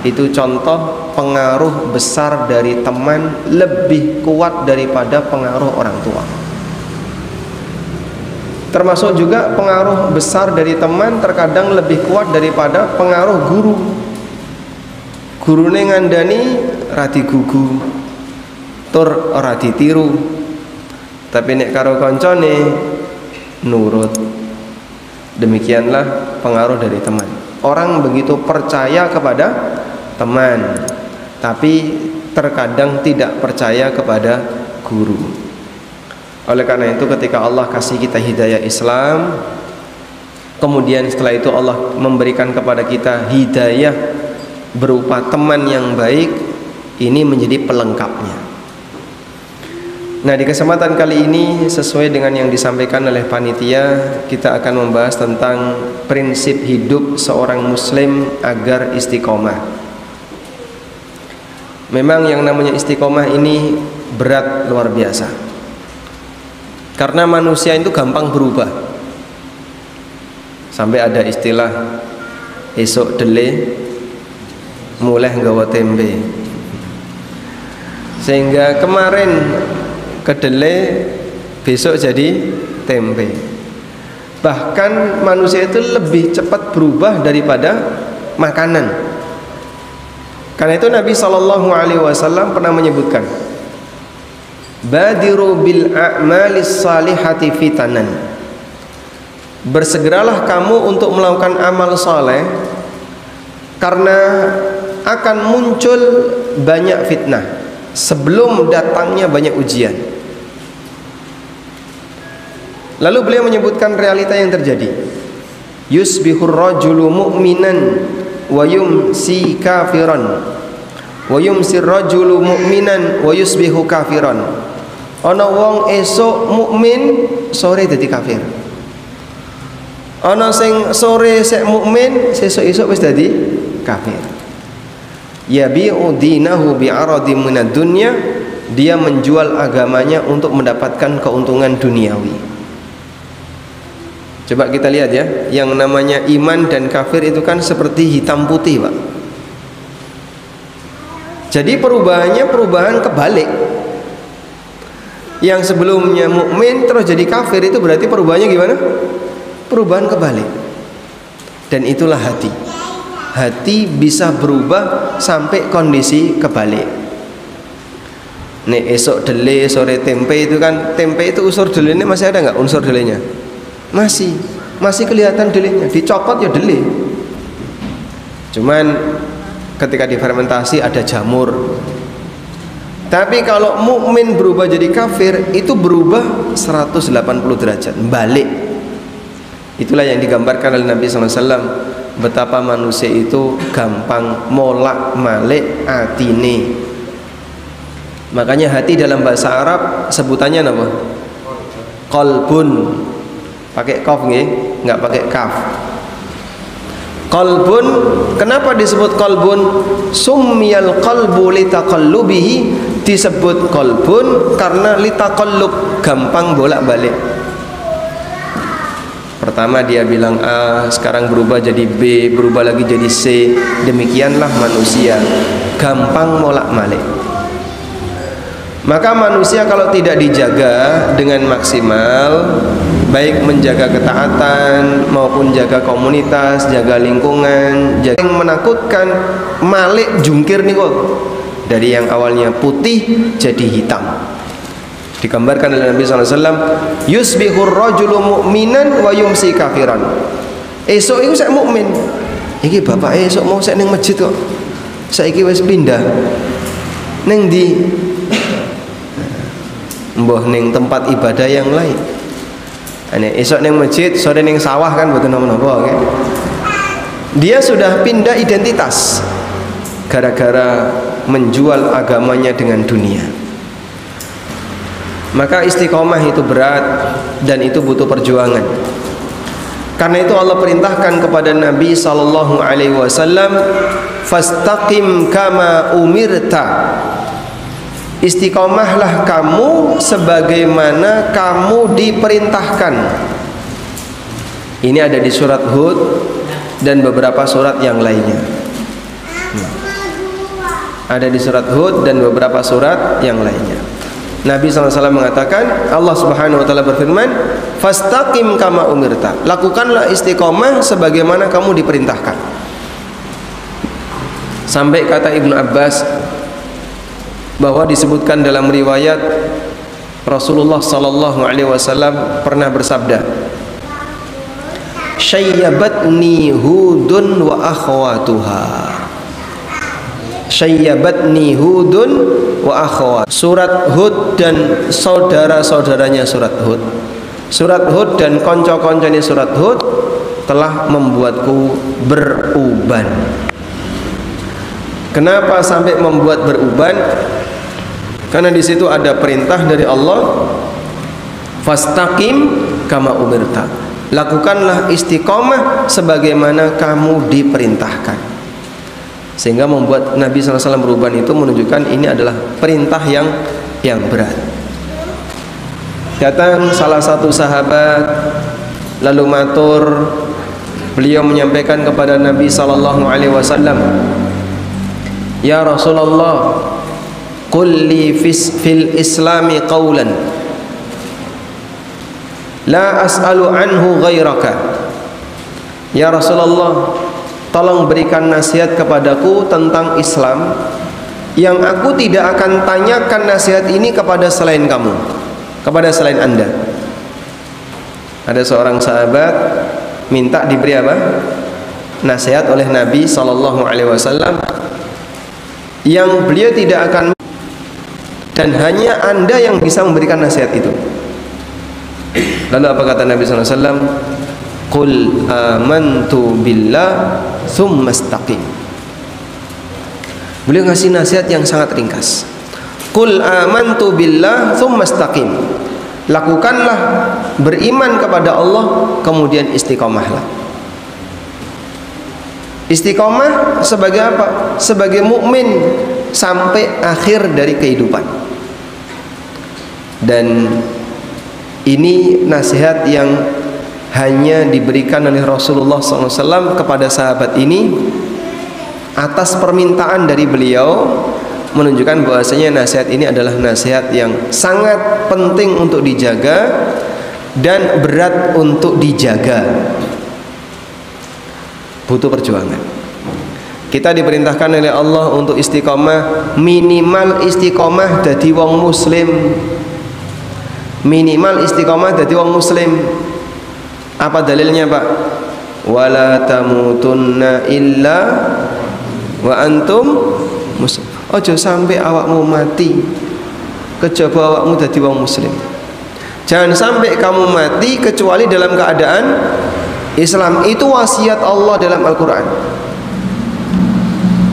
itu contoh pengaruh besar dari teman lebih kuat daripada pengaruh orang tua. Termasuk juga pengaruh besar dari teman terkadang lebih kuat daripada pengaruh guru. Gurune ngandani radi gugu, tur ora ditiru. Tapi nek karo koncone nurut. Demikianlah pengaruh dari teman. Orang begitu percaya kepada teman, tapi terkadang tidak percaya kepada guru. Oleh karena itu ketika Allah kasih kita hidayah Islam, kemudian setelah itu Allah memberikan kepada kita hidayah berupa teman yang baik, ini menjadi pelengkapnya. Nah, di kesempatan kali ini sesuai dengan yang disampaikan oleh panitia, kita akan membahas tentang prinsip hidup seorang muslim agar istiqomah. Memang yang namanya istiqomah ini berat luar biasa. Karena manusia itu gampang berubah. Sampai ada istilah esok dele mulai nggawa tempe. Sehingga kemarin kedelai besok jadi tempe. Bahkan manusia itu lebih cepat berubah daripada makanan. Karena itu Nabi SAW pernah menyebutkan, badiru bil a'malis salihati fitanan. Bersegeralah kamu untuk melakukan amal soleh, karena akan muncul banyak fitnah sebelum datangnya banyak ujian. Lalu beliau menyebutkan realita yang terjadi. Yusbihur rajulu mu'minan wa yumsi kafiran, wa yumsir rajulu mu'minan wa yusbihu kafiran. Ana wong esuk mukmin, sore dadi kafir. Ana sing sore sek mukmin, sesuk-esuk wis dadi kafir. Yabi'u dinahu bi'aradin minad dunya, dia menjual agamanya untuk mendapatkan keuntungan duniawi. Coba kita lihat ya, yang namanya iman dan kafir itu kan seperti hitam putih, Pak. Jadi perubahannya perubahan kebalik. Yang sebelumnya mukmin terus jadi kafir, itu berarti perubahannya gimana? Perubahan kebalik. Dan itulah hati. Hati bisa berubah sampai kondisi kebalik. Nih esok dele sore tempe itu kan, tempe itu unsur delenya masih ada nggak unsur delenya? Masih kelihatan delenya. Dicopot ya dele. Cuman ketika difermentasi ada jamur. Tapi kalau mukmin berubah jadi kafir, itu berubah 180 derajat, balik. Itulah yang digambarkan oleh Nabi SAW, betapa manusia itu gampang molak malik atine. Makanya hati dalam bahasa Arab sebutannya apa? Qalbun. Pakai qaf nggih, enggak pakai kaf. Qalbun, kenapa disebut qalbun? Summiyal qalbu litaqallubihi, disebut qalbun karena litaqallub, gampang bolak-balik. Pertama dia bilang A, sekarang berubah jadi B, berubah lagi jadi C. Demikianlah manusia, gampang bolak-balik. Maka manusia kalau tidak dijaga dengan maksimal, baik menjaga ketaatan maupun jaga komunitas, jaga lingkungan, jaga yang menakutkan, malik jungkir nih kok. Dari yang awalnya putih jadi hitam. Digambarkan oleh Nabi SAW, yusbihur rajulu mu'minan wa yumsi kafiran. Esok itu saya mukmin. Iki bapak esok mau saya neng masjid kok. Saiki wis pindah. Neng di mbah neng tempat ibadah yang lain. Ane esok neng masjid, sore neng sawah kan mboten napa-napa kan. Dia sudah pindah identitas gara-gara menjual agamanya dengan dunia. Maka istiqomah itu berat dan itu butuh perjuangan. Karena itu Allah perintahkan kepada Nabi SAW, fastaqim kama umirta. Istiqomahlah kamu sebagaimana kamu diperintahkan. Ini ada di surat Hud dan beberapa surat yang lainnya. Ada di surat Hud dan beberapa surat yang lainnya. Nabi SAW mengatakan, Allah Subhanahu wa taala berfirman, "Fastaqim kama umirta." Lakukanlah istiqomah sebagaimana kamu diperintahkan. Sampai kata Ibnu Abbas bahwa disebutkan dalam riwayat Rasulullah sallallahu alaihi wasallam pernah bersabda, "Syayyabatni Hudun wa akhwatuha." Syayyabatni Hudun wa akhwat. Surat Hud dan saudara-saudaranya surat Hud. Surat Hud dan konco-koncone surat Hud telah membuatku beruban. Kenapa sampai membuat beruban? Karena di situ ada perintah dari Allah, "Fastaqim kama umirta." Lakukanlah istiqomah sebagaimana kamu diperintahkan. Sehingga membuat Nabi SAW beruban itu menunjukkan ini adalah perintah yang berat. Datang salah satu sahabat lalu matur, beliau menyampaikan kepada Nabi SAW, "Ya Rasulullah, qul li fil islami qawlan la as'alu anhu ghairaka." Ya Rasulullah, tolong berikan nasihat kepadaku tentang Islam yang aku tidak akan tanyakan nasihat ini kepada selain kamu, kepada selain Anda. Ada seorang sahabat minta diberi apa? Nasihat oleh Nabi SAW yang beliau tidak akan, dan hanya Anda yang bisa memberikan nasihat itu. Lalu apa kata Nabi SAW? "Qul amantu billah tsumma istaqim." Beliau ngasih nasihat yang sangat ringkas. "Qul amantu billah tsumma istaqim." Lakukanlah, beriman kepada Allah, kemudian istiqomahlah. Istiqomah sebagai apa? Sebagai mukmin sampai akhir dari kehidupan. Dan ini nasihat yang hanya diberikan oleh Rasulullah SAW kepada sahabat ini atas permintaan dari beliau, menunjukkan bahwasanya nasihat ini adalah nasihat yang sangat penting untuk dijaga dan berat untuk dijaga. Butuh perjuangan. Kita diperintahkan oleh Allah untuk istiqomah, minimal istiqomah dadi wong muslim. Minimal istiqomah dadi wong muslim. Apa dalilnya, Pak? Wala tamutunna illa wa antum muslim. Ojo sampai awakmu mati kejaba awakmu dadi wong muslim. Jangan sampai kamu mati kecuali dalam keadaan Islam. Itu wasiat Allah dalam Al-Quran.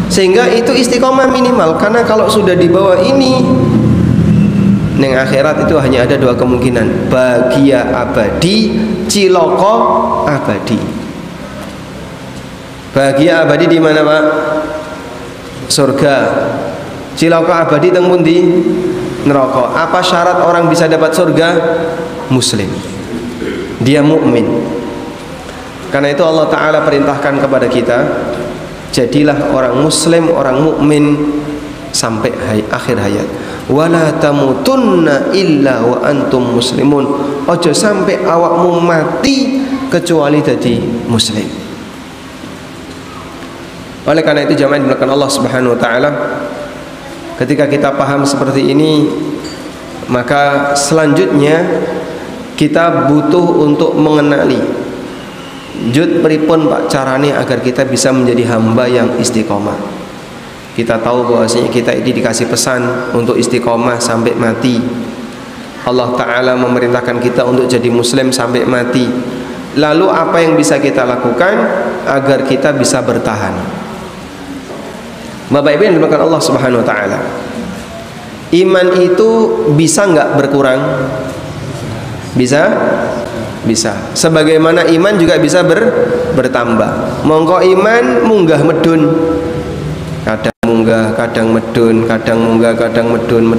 Sehingga itu istiqomah minimal. Karena kalau sudah di bawah ini, neng akhirat itu hanya ada dua kemungkinan: bahagia abadi, ciloko abadi. Bahagia abadi di mana, Pak? Surga. Ciloko abadi teng pundi? Neraka. Apa syarat orang bisa dapat surga? Muslim. Dia mukmin. Karena itu Allah Ta'ala perintahkan kepada kita, jadilah orang muslim, orang mukmin sampai akhir hayat. Wala tamutunna illa wa antum muslimun. Ojo sampai awakmu mati kecuali jadi muslim. Oleh karena itu jamaah dimulakan Allah Subhanahu wa taala, ketika kita paham seperti ini, maka selanjutnya kita butuh untuk mengenali jud pripun Pak carane agar kita bisa menjadi hamba yang istiqomah. Kita tahu bahwasanya kita ini dikasih pesan untuk istiqomah sampai mati. Allah Ta'ala memerintahkan kita untuk jadi muslim sampai mati. Lalu apa yang bisa kita lakukan agar kita bisa bertahan? Bapak Ibu yang dimuliakan Allah Subhanahu wa taala, iman itu bisa nggak berkurang? Bisa? Bisa. Sebagaimana iman juga bisa bertambah. Mongko iman munggah medun. Kadang munggah, kadang medun, kadang munggah, kadang medun.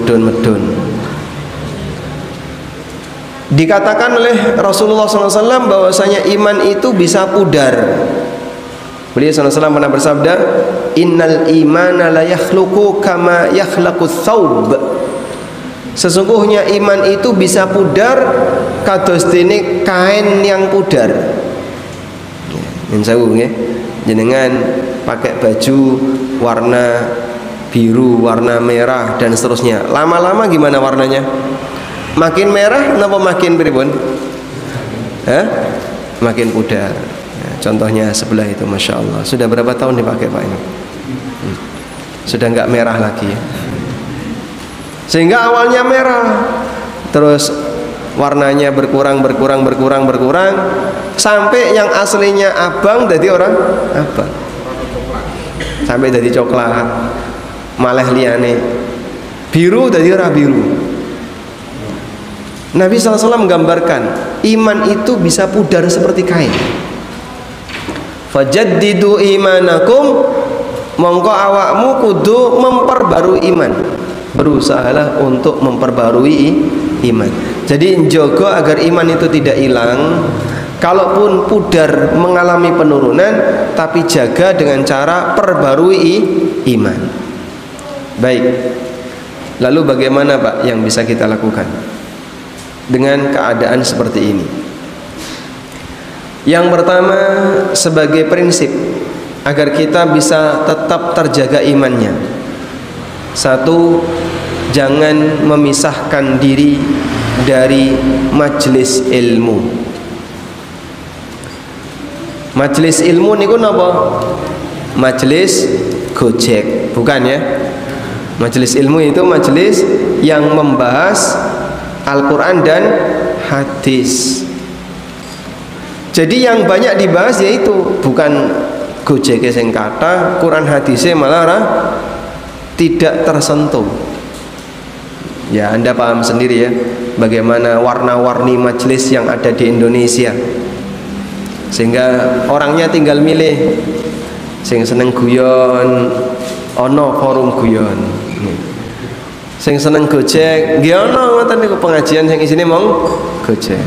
Dikatakan oleh Rasulullah SAW bahwasanya iman itu bisa pudar. Beliau SAW pernah bersabda, innal imana la yakhluqu kama yakhlaqus thawb. Sesungguhnya iman itu bisa pudar kados dene kain yang pudar. Yen sewu nggih, jenengan pakai baju warna biru, warna merah dan seterusnya. Lama-lama gimana warnanya? Makin merah napa makin pripun? Makin pudar. Contohnya sebelah itu, Masya Allah. Sudah berapa tahun dipakai Pak ini? Sudah nggak merah lagi ya. Sehingga awalnya merah, terus warnanya berkurang sampai yang aslinya abang jadi orang abang, sampai jadi coklat, malah liane biru jadi orang biru. Nabi SAW menggambarkan iman itu bisa pudar seperti kain. Fajaddidu imanakum, mongko awakmu kudu memperbarui iman. Berusahalah untuk memperbarui iman. Jadi njogo agar iman itu tidak hilang. Kalaupun pudar mengalami penurunan, tapi jaga dengan cara perbarui iman. Baik. Lalu bagaimana Pak yang bisa kita lakukan dengan keadaan seperti ini? Yang pertama, sebagai prinsip agar kita bisa tetap terjaga imannya, satu, jangan memisahkan diri dari majelis ilmu. Majelis ilmu niku napa? Majelis gojek, bukan ya? Majelis ilmu itu majelis yang membahas Al-Quran dan hadis. Jadi yang banyak dibahas yaitu bukan gojek sing kata, Quran hadisnya malah tidak tersentuh. Ya, Anda paham sendiri ya bagaimana warna-warni majelis yang ada di Indonesia. Sehingga orangnya tinggal milih. Sing seneng guyon, ono forum guyon. Sing seneng gojek, nggih ono ngoten niku pengajian sing isine mong gojek.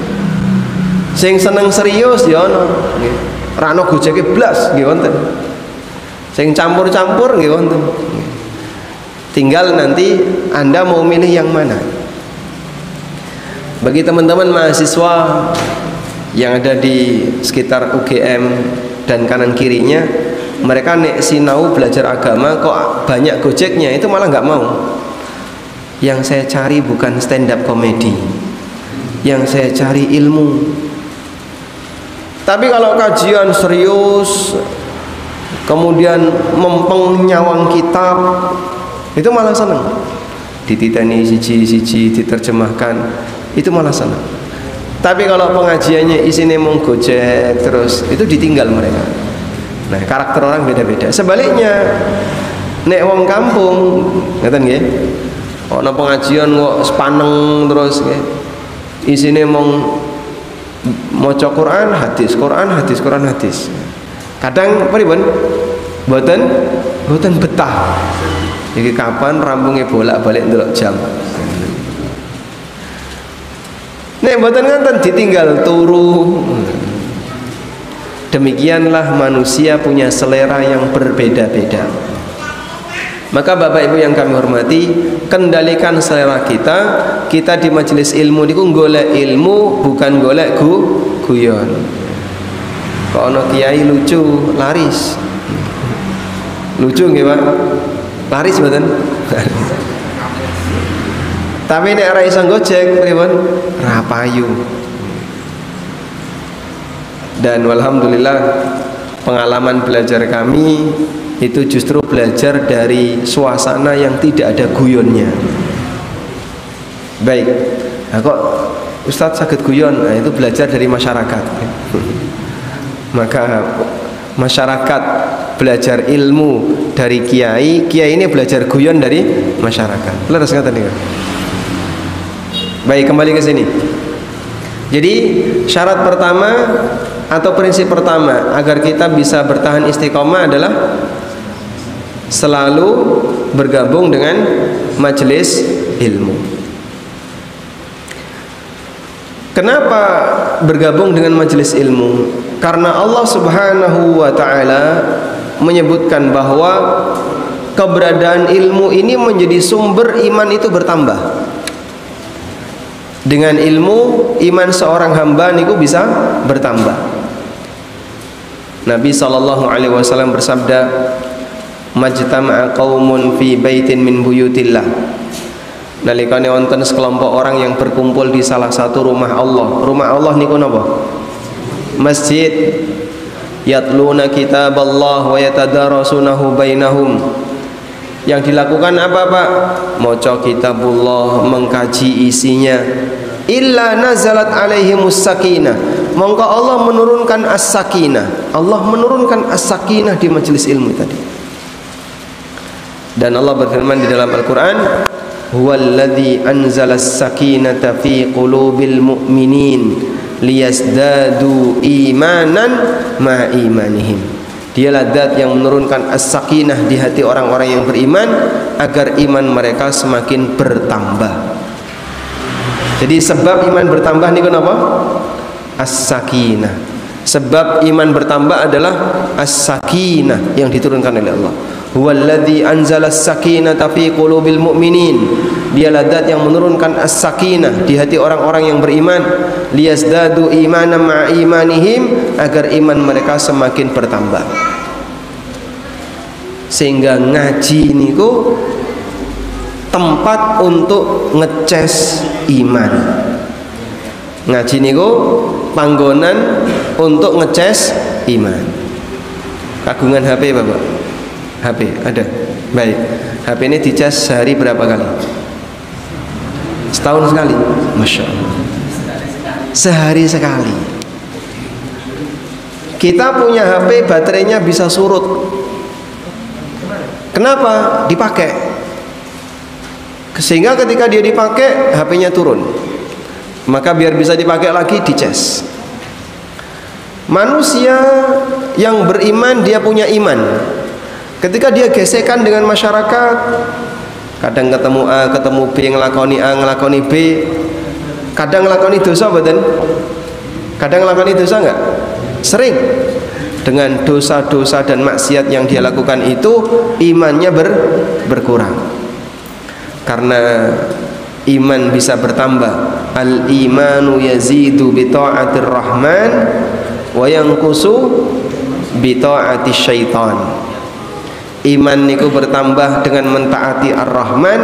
Sing seneng serius ya ono. Nggih. Ra ono gojeke blas nggih wonten. Sing campur-campur nggih wonten. Tinggal nanti Anda mau milih yang mana. Bagi teman-teman mahasiswa yang ada di sekitar UGM dan kanan kirinya, mereka nek sinau belajar agama kok banyak gojeknya, itu malah nggak mau. Yang saya cari bukan stand up comedy, yang saya cari ilmu. Tapi kalau kajian serius, kemudian mempeng nyawang kitab, itu malah seneng. Dititeni siji-siji diterjemahkan, itu malah seneng. Tapi kalau pengajiannya isinya mung gojek terus, itu ditinggal mereka. Nah, karakter orang beda-beda. Sebaliknya, nek wong kampung, ngeten nggih. Ana pengajian kok sepaneng terus nggih. Isine mung maca Quran, hadis, Quran, hadis, Quran, hadis. Kadang pripun? Mboten betah. Iki kapan rampungnya bolak-balik ndelok jam. Nek mboten ngoten ditinggal turu. Demikianlah manusia punya selera yang berbeda-beda. Maka Bapak Ibu yang kami hormati, kendalikan selera kita. Kita di majelis ilmu niku golek ilmu, bukan golek guyon. Kok ana kiai lucu, laris. Lucu nggih, Pak? Laris mboten? Tapi nek ora iso gojek pripun? Ra payu. Dan alhamdulillah pengalaman belajar kami itu justru belajar dari suasana yang tidak ada guyonnya. Baik, nah, kok Ustadz sakit guyon? Nah, itu belajar dari masyarakat. Maka masyarakat belajar ilmu dari kiai, kiai ini belajar guyon dari masyarakat. Leres kata nih. Baik, kembali ke sini. Jadi syarat pertama atau prinsip pertama agar kita bisa bertahan istiqomah adalah selalu bergabung dengan majelis ilmu. Kenapa bergabung dengan majelis ilmu? Karena Allah Subhanahu wa taala menyebutkan bahwa keberadaan ilmu ini menjadi sumber iman itu bertambah. Dengan ilmu, iman seorang hamba niku bisa bertambah. Nabi SAW bersabda, majtama'a qaumun fi baitin min buyutillah. Nalikane wonten sekelompok orang yang berkumpul di salah satu rumah Allah. Rumah Allah niku napa? Masjid. Yatluna kitaballah wa yatadarasunahu bainahum. Yang dilakukan apa, Pak? Maca kitabullah, mengkaji isinya. Illa nazalat alaihimus sakinah. Mongko Allah menurunkan as-sakinah. Allah menurunkan as-sakinah di majelis ilmu tadi. Dan Allah berfirman di dalam Al-Quran, huwallazi anzalas sakinata fi qulubil mu'minin liyazdadu imanan ma imanihim. Dialah zat yang menurunkan as-sakinah di hati orang-orang yang beriman agar iman mereka semakin bertambah. Jadi sebab iman bertambah niku napa? As-sakinah. Sebab iman bertambah adalah as-sakinah yang diturunkan oleh Allah. Huwallazi anzalas sakinata fi qulubil mu'minin. Dialah zat yang menurunkan as-sakinah di hati orang-orang yang beriman, liyazdadu imanan ma'a imanihim, agar iman mereka semakin bertambah. Sehingga ngaji niku tempat untuk ngeces iman. Ngaji niku panggonan untuk ngeces iman. Kagungan HP Bapak? HP ada? Baik. HP ini dicas sehari berapa kali? Setahun sekali? Masya Allah. Sehari sekali. Kita punya HP baterainya bisa surut. Kenapa? Dipakai. Sehingga ketika dia dipakai, HP-nya turun. Maka biar bisa dipakai lagi, dicas. Manusia yang beriman, dia punya iman. Ketika dia gesekan dengan masyarakat, kadang ketemu A, ketemu B, ngelakoni A, ngelakoni B, kadang ngelakoni dosa betul? Kadang ngelakoni dosa enggak? Sering. Dengan dosa-dosa dan maksiat yang dia lakukan itu, imannya berkurang. Karena iman bisa bertambah. Al-imanu yazidu bi ta'atir rahman wa yanqusu bi ta'ati syaitan. Iman niku bertambah dengan mentaati Ar-Rahman,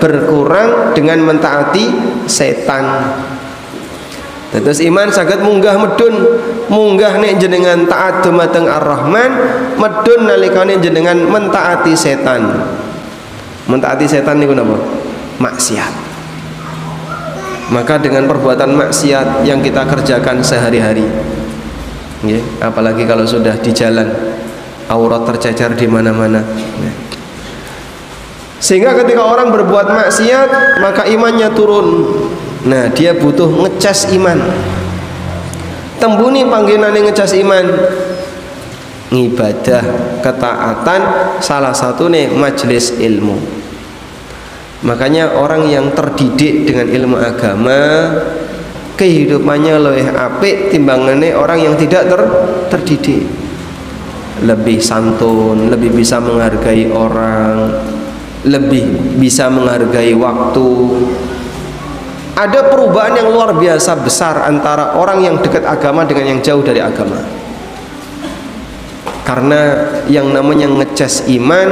berkurang dengan mentaati setan. Terus iman saged munggah medun, munggah nek jenengan taat dumateng Ar-Rahman, medun nalikane jenengan mentaati setan. Mentaati setan niku napa? Maksiat. Maka dengan perbuatan maksiat yang kita kerjakan sehari-hari, nggih, apalagi kalau sudah di jalan, aurat tercecer di mana-mana. Sehingga ketika orang berbuat maksiat, maka imannya turun. Nah, dia butuh ngecas iman. Tembuni panggenane ngecas iman. Ibadah, ketaatan, salah satu nih majelis ilmu. Makanya orang yang terdidik dengan ilmu agama, kehidupannya lebih apik timbangane orang yang tidak terdidik. Lebih santun, lebih bisa menghargai orang, lebih bisa menghargai waktu. Ada perubahan yang luar biasa besar antara orang yang dekat agama dengan yang jauh dari agama. Karena yang namanya ngecas iman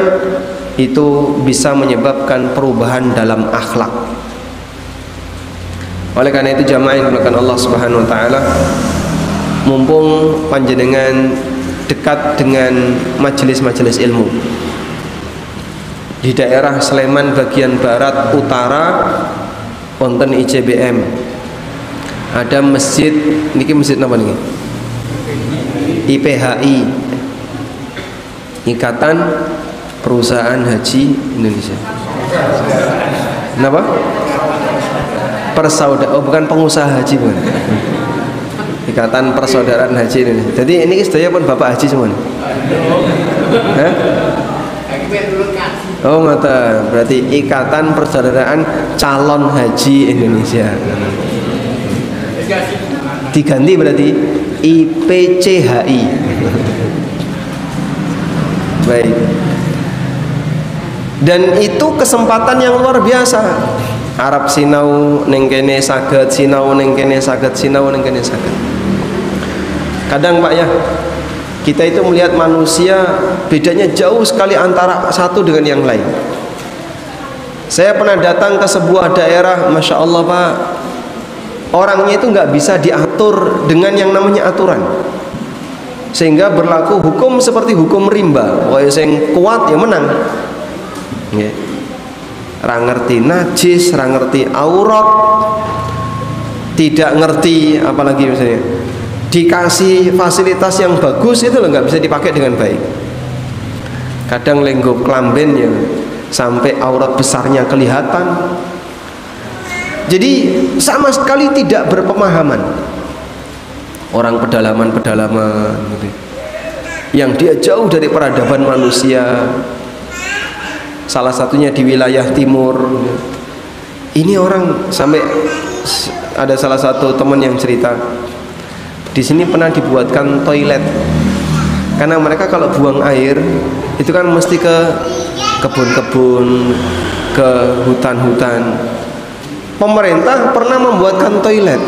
itu bisa menyebabkan perubahan dalam akhlak. Oleh karena itu jamaah yang dimuliakan Allah Subhanahu wa taala, mumpung panjenengan dekat dengan majelis-majelis ilmu di daerah Sleman bagian barat utara, wonten IJBM, ada masjid niki, masjid apa niki? IPHI, Ikatan Perusahaan Haji Indonesia. Kenapa? Oh, bukan pengusaha haji, bukan. Ikatan Persaudaraan Haji Indonesia. Jadi ini sedaya pun bapak haji semua. Hah? Oh, ngoten. Berarti Ikatan Persaudaraan Calon Haji Indonesia. Diganti berarti. IPCHI. Baik. Dan itu kesempatan yang luar biasa. Arab sinau ning kene saged, sinau ning kene saged, sinau ning kene saged. Kadang Pak ya, kita itu melihat manusia bedanya jauh sekali antara satu dengan yang lain. Saya pernah datang ke sebuah daerah, Masya Allah Pak, orangnya itu nggak bisa diatur dengan yang namanya aturan, sehingga berlaku hukum seperti hukum rimba. Wah, yang kuat ya menang. Ra ngerti najis, ra ngerti aurat, tidak ngerti apalagi misalnya dikasih fasilitas yang bagus itu loh nggak bisa dipakai dengan baik. Kadang lenggo klamben ya sampai aurat besarnya kelihatan. Jadi sama sekali tidak berpemahaman. Orang pedalaman-pedalaman gitu, yang dia jauh dari peradaban manusia. Salah satunya di wilayah timur. Ini orang sampai ada salah satu teman yang cerita, di sini pernah dibuatkan toilet. Karena mereka kalau buang air itu kan mesti ke kebun-kebun, ke hutan-hutan. Pemerintah pernah membuatkan toilet.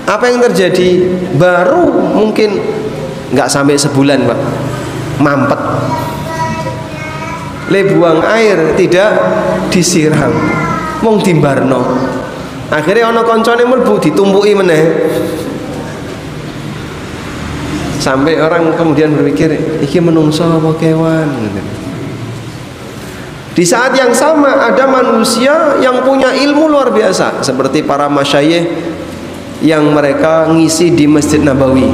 Apa yang terjadi? Baru mungkin nggak sampai sebulan Pak, mampet. Le buang air tidak disiram, mung dimbarno. Akhirnya ana koncone mlebu ditumpuki meneh. Sampai orang kemudian berpikir, iki menungso apa kewan? Di saat yang sama ada manusia yang punya ilmu luar biasa, seperti para masyayikh yang mereka ngisi di Masjid Nabawi.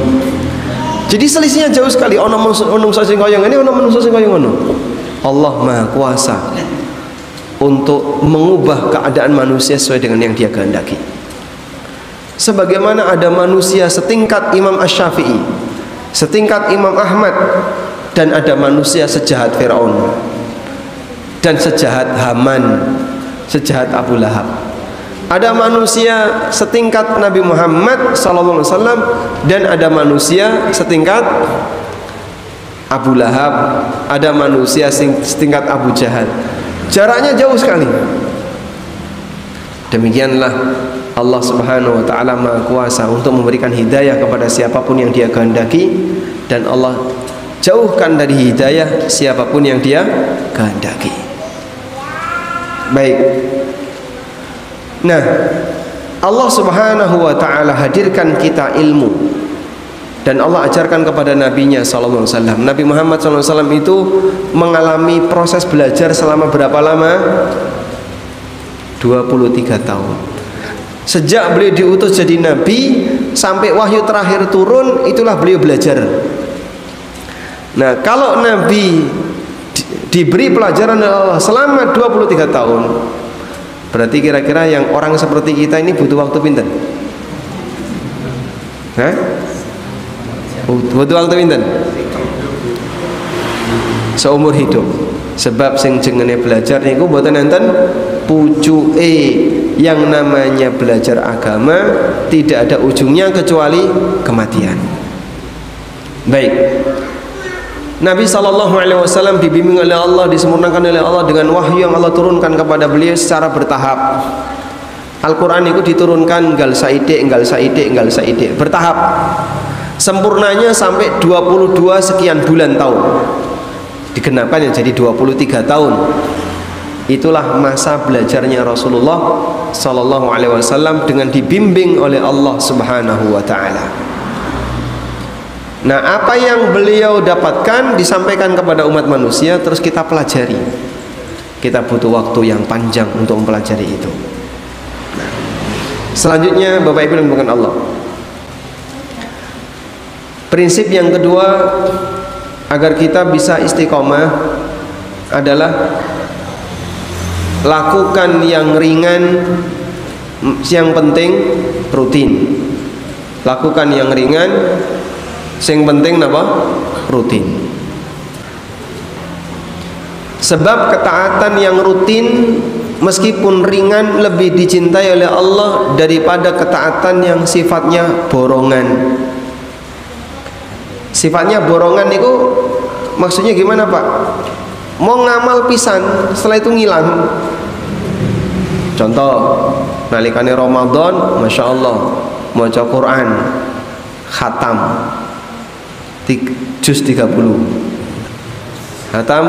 Jadi selisihnya jauh sekali. Ono menungso sing kaya ngene, ono menungso sing kaya ngono. Allah Maha Kuasa untuk mengubah keadaan manusia sesuai dengan yang Dia kehendaki. Sebagaimana ada manusia setingkat Imam Asy-Syafi'i, setingkat Imam Ahmad, dan ada manusia sejahat Firaun dan sejahat Haman, sejahat Abu Lahab. Ada manusia setingkat Nabi Muhammad SAW dan ada manusia setingkat Abu Lahab, ada manusia setingkat Abu Jahal. Jaraknya jauh sekali. Demikianlah Allah Subhanahu wa taala Maha Kuasa untuk memberikan hidayah kepada siapapun yang Dia kehendaki, dan Allah jauhkan dari hidayah siapapun yang Dia kehendaki. Baik. Nah, Allah Subhanahu wa taala hadirkan kita ilmu. Dan Allah ajarkan kepada Nabi-Nya sallallahu alaihi wasallam. Nabi Muhammad sallallahu alaihi wasallam itu mengalami proses belajar selama berapa lama? 23 tahun. Sejak beliau diutus jadi nabi sampai wahyu terakhir turun, itulah beliau belajar. Nah, kalau nabi diberi pelajaran oleh Allah selama 23 tahun, berarti kira-kira yang orang seperti kita ini butuh waktu pinten? Hah? Butuh waktu pinten? Seumur hidup. Sebab sing jengene belajar niku mboten enten pucuke. Yang namanya belajar agama tidak ada ujungnya kecuali kematian. Baik. Nabi SAW dibimbing oleh Allah, disempurnakan oleh Allah dengan wahyu yang Allah turunkan kepada beliau secara bertahap. Al-Quran itu diturunkan enggal saidik bertahap. Sempurnanya sampai 22 sekian bulan tahun. Digenapkan yang jadi 23 tahun. Itulah masa belajarnya Rasulullah sallallahu alaihi wasallam dengan dibimbing oleh Allah Subhanahu wa taala. Nah, apa yang beliau dapatkan disampaikan kepada umat manusia, terus kita pelajari. Kita butuh waktu yang panjang untuk mempelajari itu. Nah, selanjutnya Bapak Ibu yang bukan Allah. Prinsip yang kedua agar kita bisa istiqomah adalah lakukan yang ringan, yang penting rutin. Lakukan yang ringan, yang penting apa? Rutin. Sebab ketaatan yang rutin meskipun ringan lebih dicintai oleh Allah daripada ketaatan yang sifatnya borongan. Sifatnya borongan itu maksudnya gimana Pak? Mau ngamal pisan, setelah itu ngilang. Contoh, nalikane Ramadan, Masya Allah, maca Quran, khatam juz 30. Khatam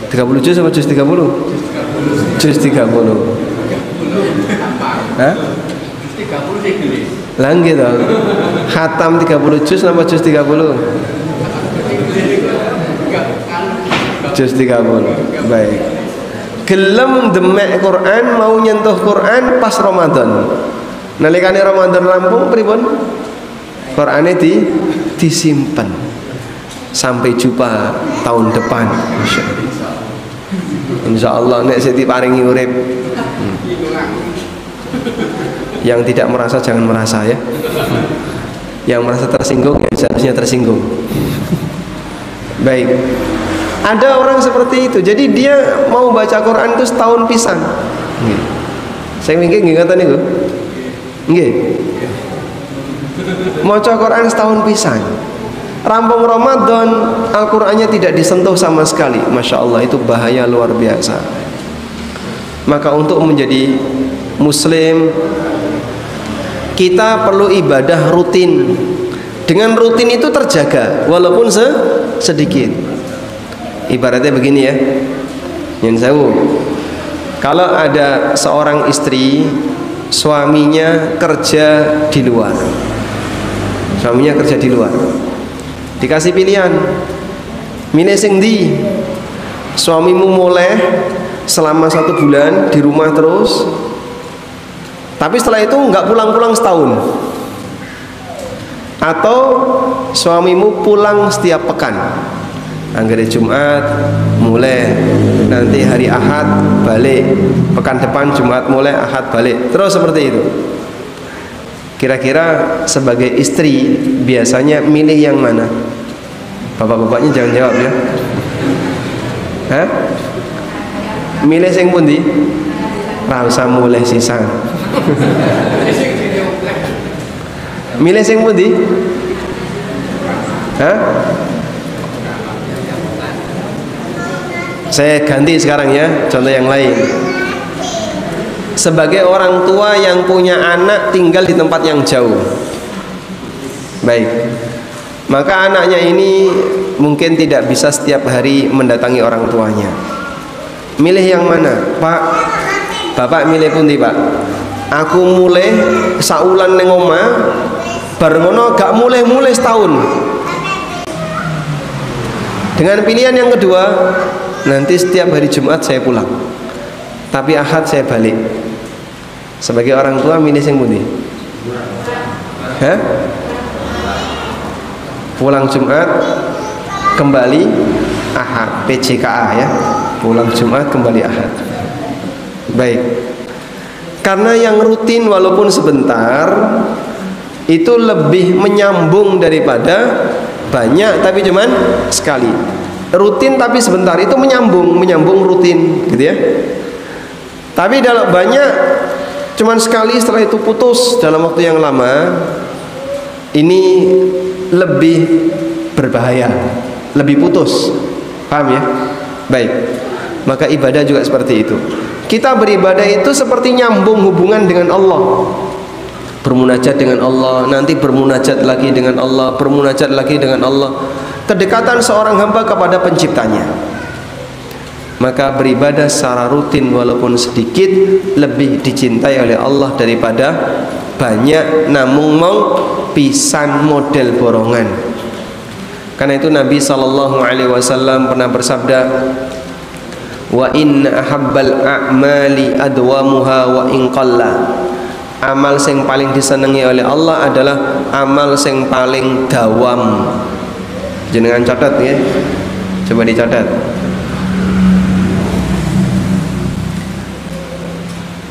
30 juz apa juz 30? Juz 30. Hah? Lah gitu. Khatam 30 juz apa juz 30? Juz 30. Baik. Gelem demek Quran, mau nyentuh Quran pas Ramadan. Nalikane Ramadan rampung pripun? Qur'ane disimpen sampai jumpa tahun depan. Insyaallah nek sing diparingi urip. Yang tidak merasa jangan merasa ya. Yang merasa tersinggung ya seharusnya tersinggung. Baik. Ada orang seperti itu. Jadi dia mau baca Quran itu setahun pisan. Nggih. Saya mikir nggih ngoten niku. Nggih. Maca Quran setahun pisan. Rampung Ramadan Al-Qur'annya tidak disentuh sama sekali. Masya Allah, itu bahaya luar biasa. Maka untuk menjadi muslim kita perlu ibadah rutin. Dengan rutin itu terjaga walaupun sedikit. Ibaratnya begini ya, yang sewu, kalau ada seorang istri suaminya kerja di luar, dikasih pilihan, milih sing ndi? Suamimu mulai selama 1 bulan di rumah terus, tapi setelah itu nggak pulang-pulang setahun, atau suamimu pulang setiap pekan. Anggere Jumat mulai, nanti hari Ahad balik, pekan depan Jumat mulai, Ahad balik, terus seperti itu. Kira-kira sebagai istri biasanya milih yang mana? Bapak-bapaknya jangan jawab ya. Hah? Milih sing pundi? Ra usah mulih sisan. Milih sing pundi? Hah? Saya ganti sekarang ya, contoh yang lain. Sebagai orang tua yang punya anak tinggal di tempat yang jauh, baik, maka anaknya ini mungkin tidak bisa setiap hari mendatangi orang tuanya. Milih yang mana? Pak, bapak milih pundi Pak? Aku mulai saulan neng omah, bar ngono gak mulai setahun. Dengan pilihan yang kedua, nanti setiap hari Jumat saya pulang, tapi Ahad saya balik. Sebagai orang tua milih sing pundi? Hah? Pulang Jumat, kembali Ahad, PJKA ya. Pulang Jumat, kembali Ahad. Baik. Karena yang rutin walaupun sebentar itu lebih menyambung daripada banyak tapi cuman sekali. Rutin tapi sebentar itu menyambung rutin gitu ya. Tapi dalam banyak cuman sekali setelah itu putus dalam waktu yang lama, ini lebih berbahaya, lebih putus. Paham ya? Baik. Maka ibadah juga seperti itu. Kita beribadah itu seperti nyambung hubungan dengan Allah. Bermunajat dengan Allah, nanti bermunajat lagi dengan Allah, bermunajat lagi dengan Allah. Kedekatan seorang hamba kepada penciptanya. Maka beribadah secara rutin walaupun sedikit lebih dicintai oleh Allah daripada banyak namung mau pisan model borongan. Karena itu Nabi SAW pernah bersabda, wa inna ahabbal a'mali adwamuha wa in qalla. Amal sing paling disenangi oleh Allah adalah amal sing paling dawam. Jenengan catat ya, coba dicatat.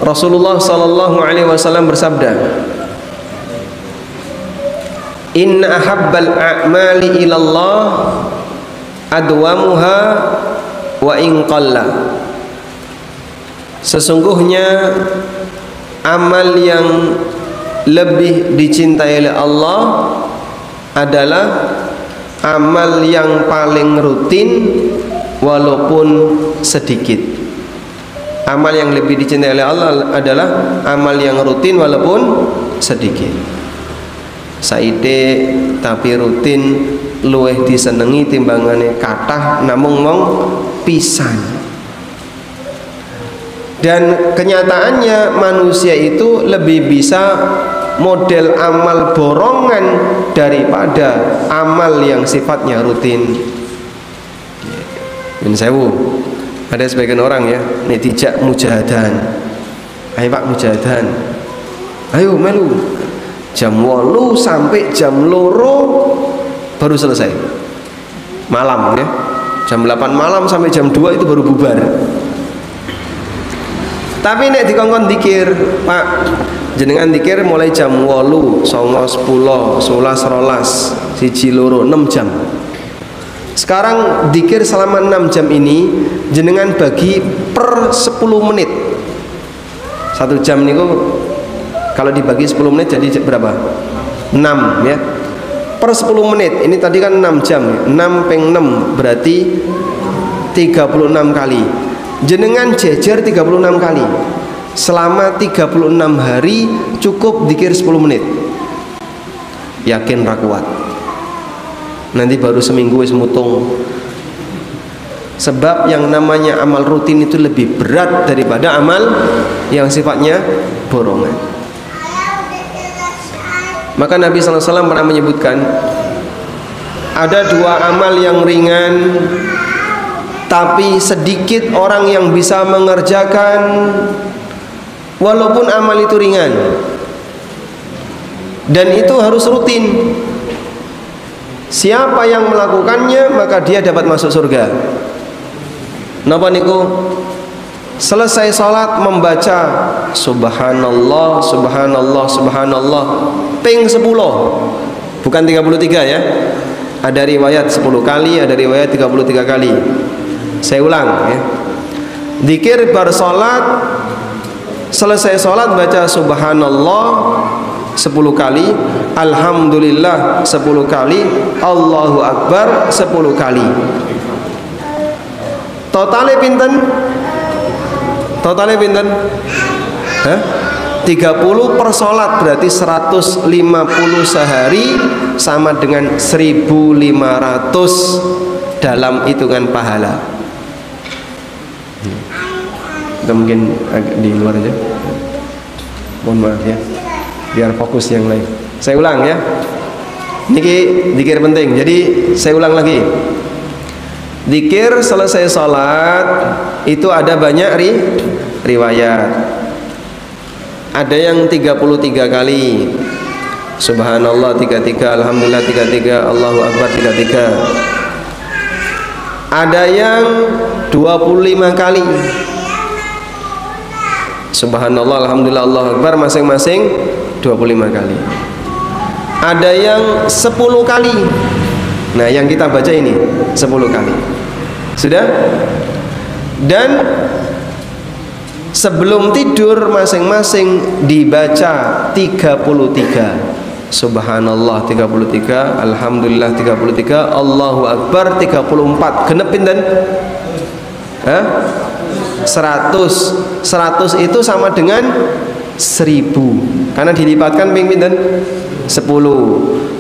Rasulullah SAW bersabda, inna ahabbal a'mali ilallah adwamuha wa in qalla. Sesungguhnya amal yang lebih dicintai oleh Allah adalah amal yang paling rutin walaupun sedikit. Amal yang lebih dicintai oleh Allah adalah amal yang rutin walaupun sedikit. Saide tapi rutin luweh disenengi timbangane kathah namung mong pisan. Dan kenyataannya manusia itu lebih bisa model amal borongan daripada amal yang sifatnya rutin. Min sewu, ada sebagian orang ya, nek dijak mujahadan. Ayo Pak mujahadan. Ayo melu. Jam 8 sampai jam 2 baru selesai. Malam ya. Jam 8 malam sampai jam 2 itu baru bubar. Tapi nek dikongkon dikir, Pak, jenengan dikir mulai jam 8, 9, 10, 11, 12, 1, 2, 6 jam. Sekarang dikir selama 6 jam ini jenengan bagi per 10 menit. 1 jam niku kalau dibagi 10 menit jadi berapa? 6 ya. Per 10 menit. Ini tadi kan 6 jam. 6 peng 6 berarti 36 kali. Jenengan jejer 36 kali. Selama 36 hari cukup dikir 10 menit. Yakin ra kuat. Nanti baru seminggu wis mutung. Sebab yang namanya amal rutin itu lebih berat daripada amal yang sifatnya borongan. Maka Nabi SAW pernah menyebutkan ada 2 amal yang ringan tapi sedikit orang yang bisa mengerjakan walaupun amal itu ringan, dan itu harus rutin. Siapa yang melakukannya maka dia dapat masuk surga. Napa niku? Selesai salat membaca subhanallah subhanallah subhanallah ping 10, bukan 33 ya. Ada riwayat 10 kali, ada riwayat 33 kali. Saya ulang ya. Zikir bar salat, selesai salat baca subhanallah 10 kali, alhamdulillah 10 kali, Allahu akbar 10 kali. Totale pinten? Totale pinten? 30 per salat berarti 150 sehari sama dengan 1500 dalam hitungan pahala. Kita mungkin agak di luar aja. Mohon maaf ya. Biar fokus yang lain. Saya ulang ya. Niki zikir penting. Jadi saya ulang lagi. Zikir selesai salat itu ada banyak riwayat. Ada yang 33 kali. Subhanallah 33, alhamdulillah 33, Allahu akbar 33. Ada yang 25 kali. Subhanallah, alhamdulillah, Allahu akbar masing-masing 25 kali. Ada yang 10 kali. Nah, yang kita baca ini 10 kali. Sudah? Dan sebelum tidur masing-masing dibaca 33. Subhanallah 33, alhamdulillah 33, Allahu akbar 34. Genep pinten? 100 itu sama dengan 1000 karena dilipatkan ping pinten 10,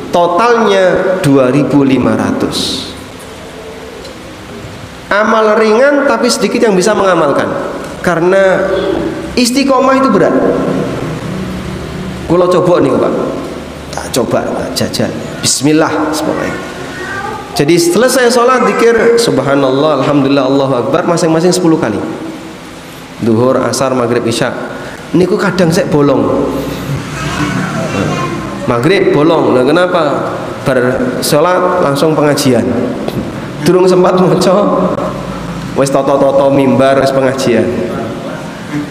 totalnya 2500. Amal ringan tapi sedikit yang bisa mengamalkan karena istiqomah itu berat. Kalau coba nih Pak, tak coba jajal bismillah semuanya. Jadi selesai sholat zikir subhanallah alhamdulillah Allahu akbar masing-masing 10 kali. Duhur, asar, maghrib, isya. Niku kadang saya bolong. Maghrib bolong. Nah, kenapa? Bar sholat langsung pengajian. Durung sempat maca wis toto-toto mimbar wis pengajian.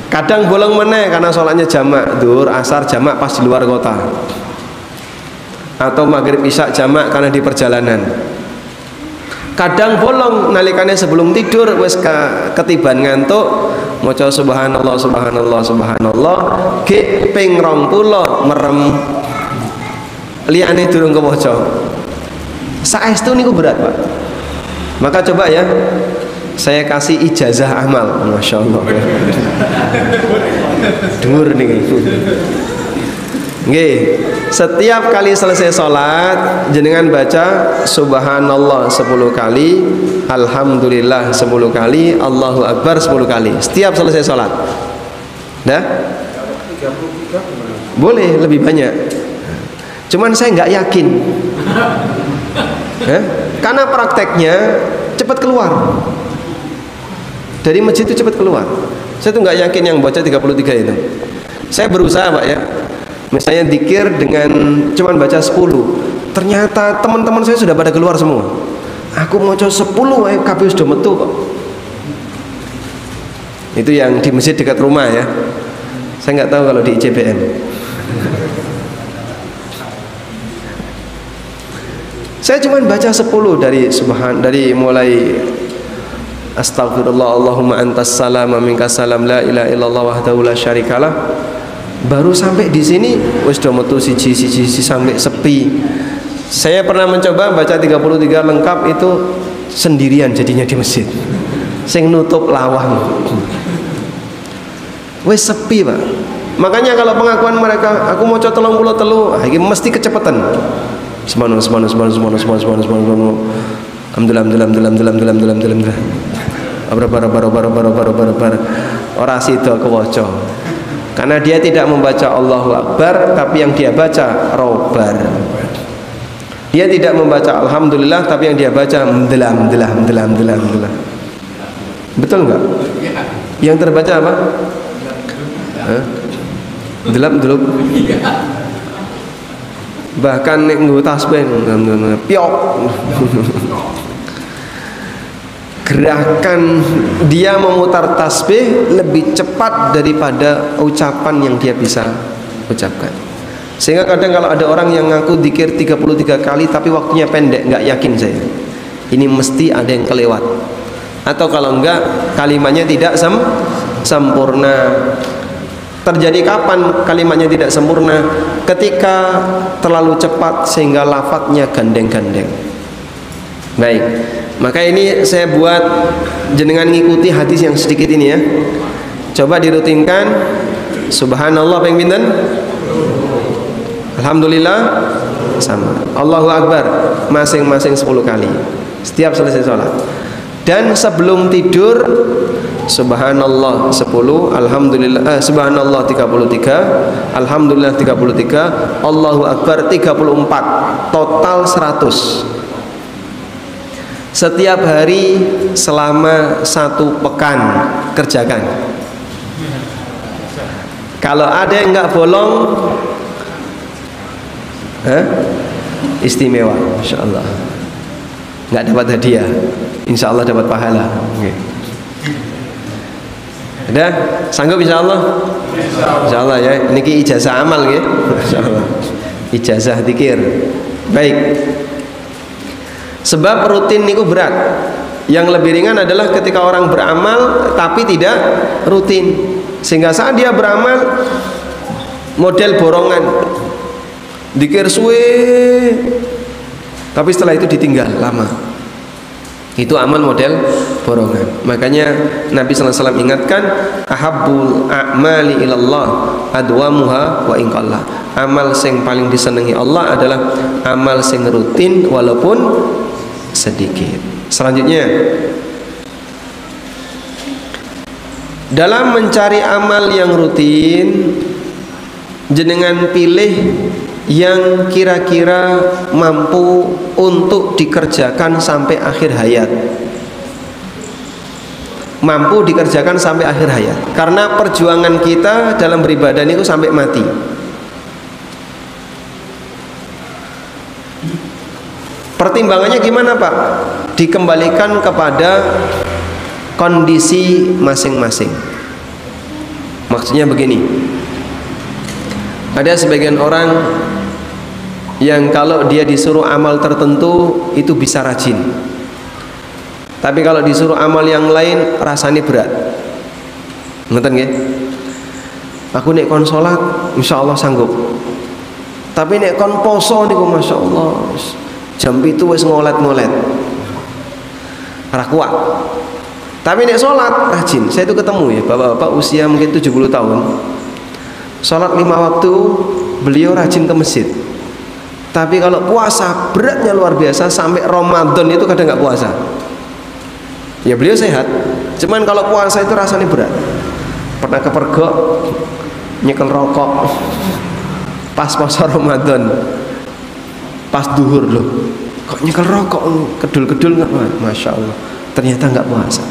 Kadang bolong meneh karena sholatnya jamak, duhur, asar jamak pas di luar kota. Atau maghrib isya jamak karena di perjalanan. Kadang bolong nalikane sebelum tidur wis ketiban ngantuk maca subhanallah subhanallah subhanallah ge ping 20 merem liyane durung kewaca. Saestu niku berat, Pak. Maka coba ya, saya kasih ijazah amal. Masya Allah. Dur nih. Nggih, setiap kali selesai sholat jenengan baca subhanallah 10 kali, alhamdulillah 10 kali, Allahu akbar 10 kali setiap selesai sholat. Dah? Boleh lebih banyak. Cuman saya nggak yakin. Karena prakteknya cepat keluar. Dari masjid itu cepat keluar. Saya tuh nggak yakin yang baca 33 itu. Saya berusaha, Pak, ya. Misalnya dzikir dengan cuman baca 10, ternyata teman-teman saya sudah pada keluar semua. Aku mau coba 10, kabeh sudah metu kok. Itu yang di masjid dekat rumah ya. Saya nggak tahu kalau di ICBM. Saya cuma baca 10 dari mulai astagfirullah Allahumma antas salam minkas salam la ilaha illallah wahdahu la syarikalah. Baru sampai di sini wis do metu siji sampai sepi. Saya pernah mencoba baca 33 lengkap itu sendirian jadinya di masjid. Sing nutup lawang. Wis sepi, Pak. Makanya kalau pengakuan mereka aku mau coba 33, iki mesti kecepatan. Semono. Alhamdulillah. Ora sida kewaca. Karena dia tidak membaca Allahu Akbar, tapi yang dia baca robar. Dia tidak membaca Alhamdulillah, tapi yang dia baca mendelam. Betul nggak? Yang terbaca apa? Delap. Bahkan nek nggo tasbih piok. Gerakan dia memutar tasbih lebih cepat daripada ucapan yang dia bisa ucapkan. Sehingga kadang kalau ada orang yang ngaku dzikir 33 kali tapi waktunya pendek, nggak yakin saya. Ini mesti ada yang kelewat. Atau kalau enggak, kalimatnya tidak sempurna. Terjadi kapan kalimatnya tidak sempurna? Ketika terlalu cepat sehingga lafadznya gandeng-gandeng. Baik. Maka ini saya buat jenengan ngikuti hadis yang sedikit ini ya. Coba dirutinkan. Subhanallah ping pinten? Alhamdulillah sama. Allahu Akbar masing-masing 10 kali setiap selesai sholat. Dan sebelum tidur Subhanallah 10, Alhamdulillah Subhanallah 33, Alhamdulillah 33, Allahu Akbar 34, total 100. Setiap hari selama 1 pekan kerjakan. Kalau ada yang nggak bolong, istimewa, Masya Allah. Nggak dapat hadiah, Insya Allah dapat pahala. Okay. Udah, sanggup Insya Allah? Insya Allah ya. Ini ijazah amal ya. Insya Allah. Ijazah dzikir. Baik. Sebab rutin niku berat. Yang lebih ringan adalah ketika orang beramal tapi tidak rutin. Sehingga saat dia beramal model borongan. Dzikir suwe tapi setelah itu ditinggal lama. Itu amal model borongan. Makanya Nabi sallallahu alaihi wasallam ingatkan, ahabbul a'mali ilallah adwamuha wa in qalla. Amal sing paling disenangi Allah adalah amal sing rutin walaupun sedikit. Selanjutnya, dalam mencari amal yang rutin, jenengan pilih yang kira-kira mampu untuk dikerjakan sampai akhir hayat. Mampu dikerjakan sampai akhir hayat. Karena perjuangan kita dalam beribadah itu sampai mati. Pertimbangannya gimana, Pak? Dikembalikan kepada kondisi masing-masing. Maksudnya begini. Ada sebagian orang yang kalau dia disuruh amal tertentu itu bisa rajin. Tapi kalau disuruh amal yang lain rasanya berat. Ngeten nggih? Aku nek kon salat insyaallah sanggup. Tapi nek kon poso niku masyaallah Jam itu wis ngolet-ngolet. Ora kuat. Tapi nek sholat rajin. Saya itu ketemu ya bapak-bapak usia mungkin 70 tahun. Sholat 5 waktu beliau rajin ke masjid. Tapi kalau puasa beratnya luar biasa, sampai Ramadan itu kadang nggak puasa. Ya beliau sehat, cuman kalau puasa itu rasanya berat. Pernah kepergok nyekel rokok pas puasa Ramadan, pas duhur loh, kok nyekel rokok kedul-kedul nggak? Masya Allah, ternyata nggak puasa.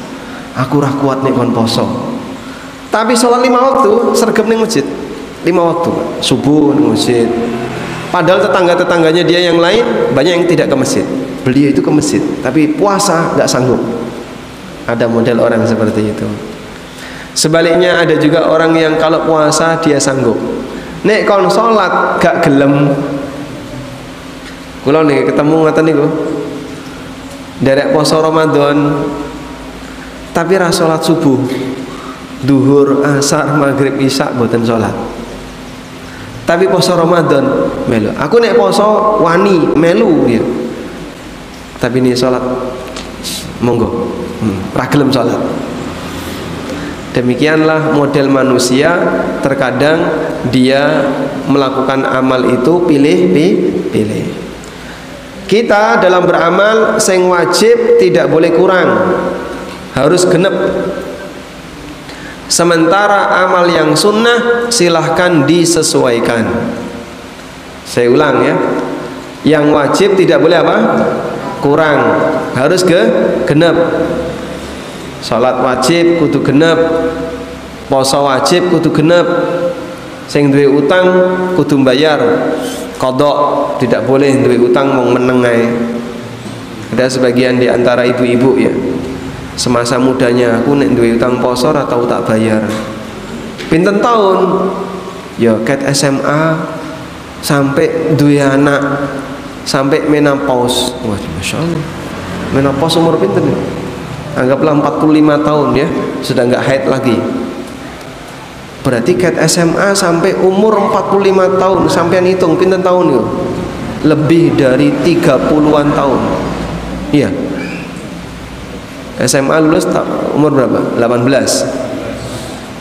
Aku rah kuat nih kon poso. Tapi sholat 5 waktu sergap nih masjid, 5 waktu subuh nih masjid. Padahal tetangga-tetangganya dia yang lain banyak yang tidak ke masjid. Beliau itu ke masjid, tapi puasa nggak sanggup. Ada model orang seperti itu. Sebaliknya ada juga orang yang kalau puasa dia sanggup. Nek kon sholat gak gelem. Kula nih ketemu ngaten niku. Derek poso Ramadan tapi ra sholat subuh. Duhur, asar, maghrib, isya mboten sholat. Tapi poso Ramadan melu. Aku nek poso wani melu ya. Tapi nih sholat monggo. Ra gelem sholat. Demikianlah model manusia. Terkadang dia melakukan amal itu pilih. Kita dalam beramal sing wajib tidak boleh kurang, harus genep. Sementara amal yang sunnah silahkan disesuaikan. Saya ulang ya, yang wajib tidak boleh apa? Kurang, harus genep. Salat wajib kudu genep, poso wajib kudu genep. Sing duwe utang kudu bayar, kodok, tidak boleh duwe utang mung meneng ae. Ada sebagian di antara ibu-ibu ya, semasa mudanya aku nek duwe utang poso ora tau tak bayar. Pinten tahun? Ya ket SMA sampai duwe anak, sampai menopause. Wah, Masya Allah. Menopause umur pinten? Anggaplah 45 tahun ya, sudah nggak haid lagi. Berarti ket SMA sampai umur 45 tahun, sampean hitung pinten tahun itu? Lebih dari 30-an tahun. Iya. SMA lulus umur berapa? 18.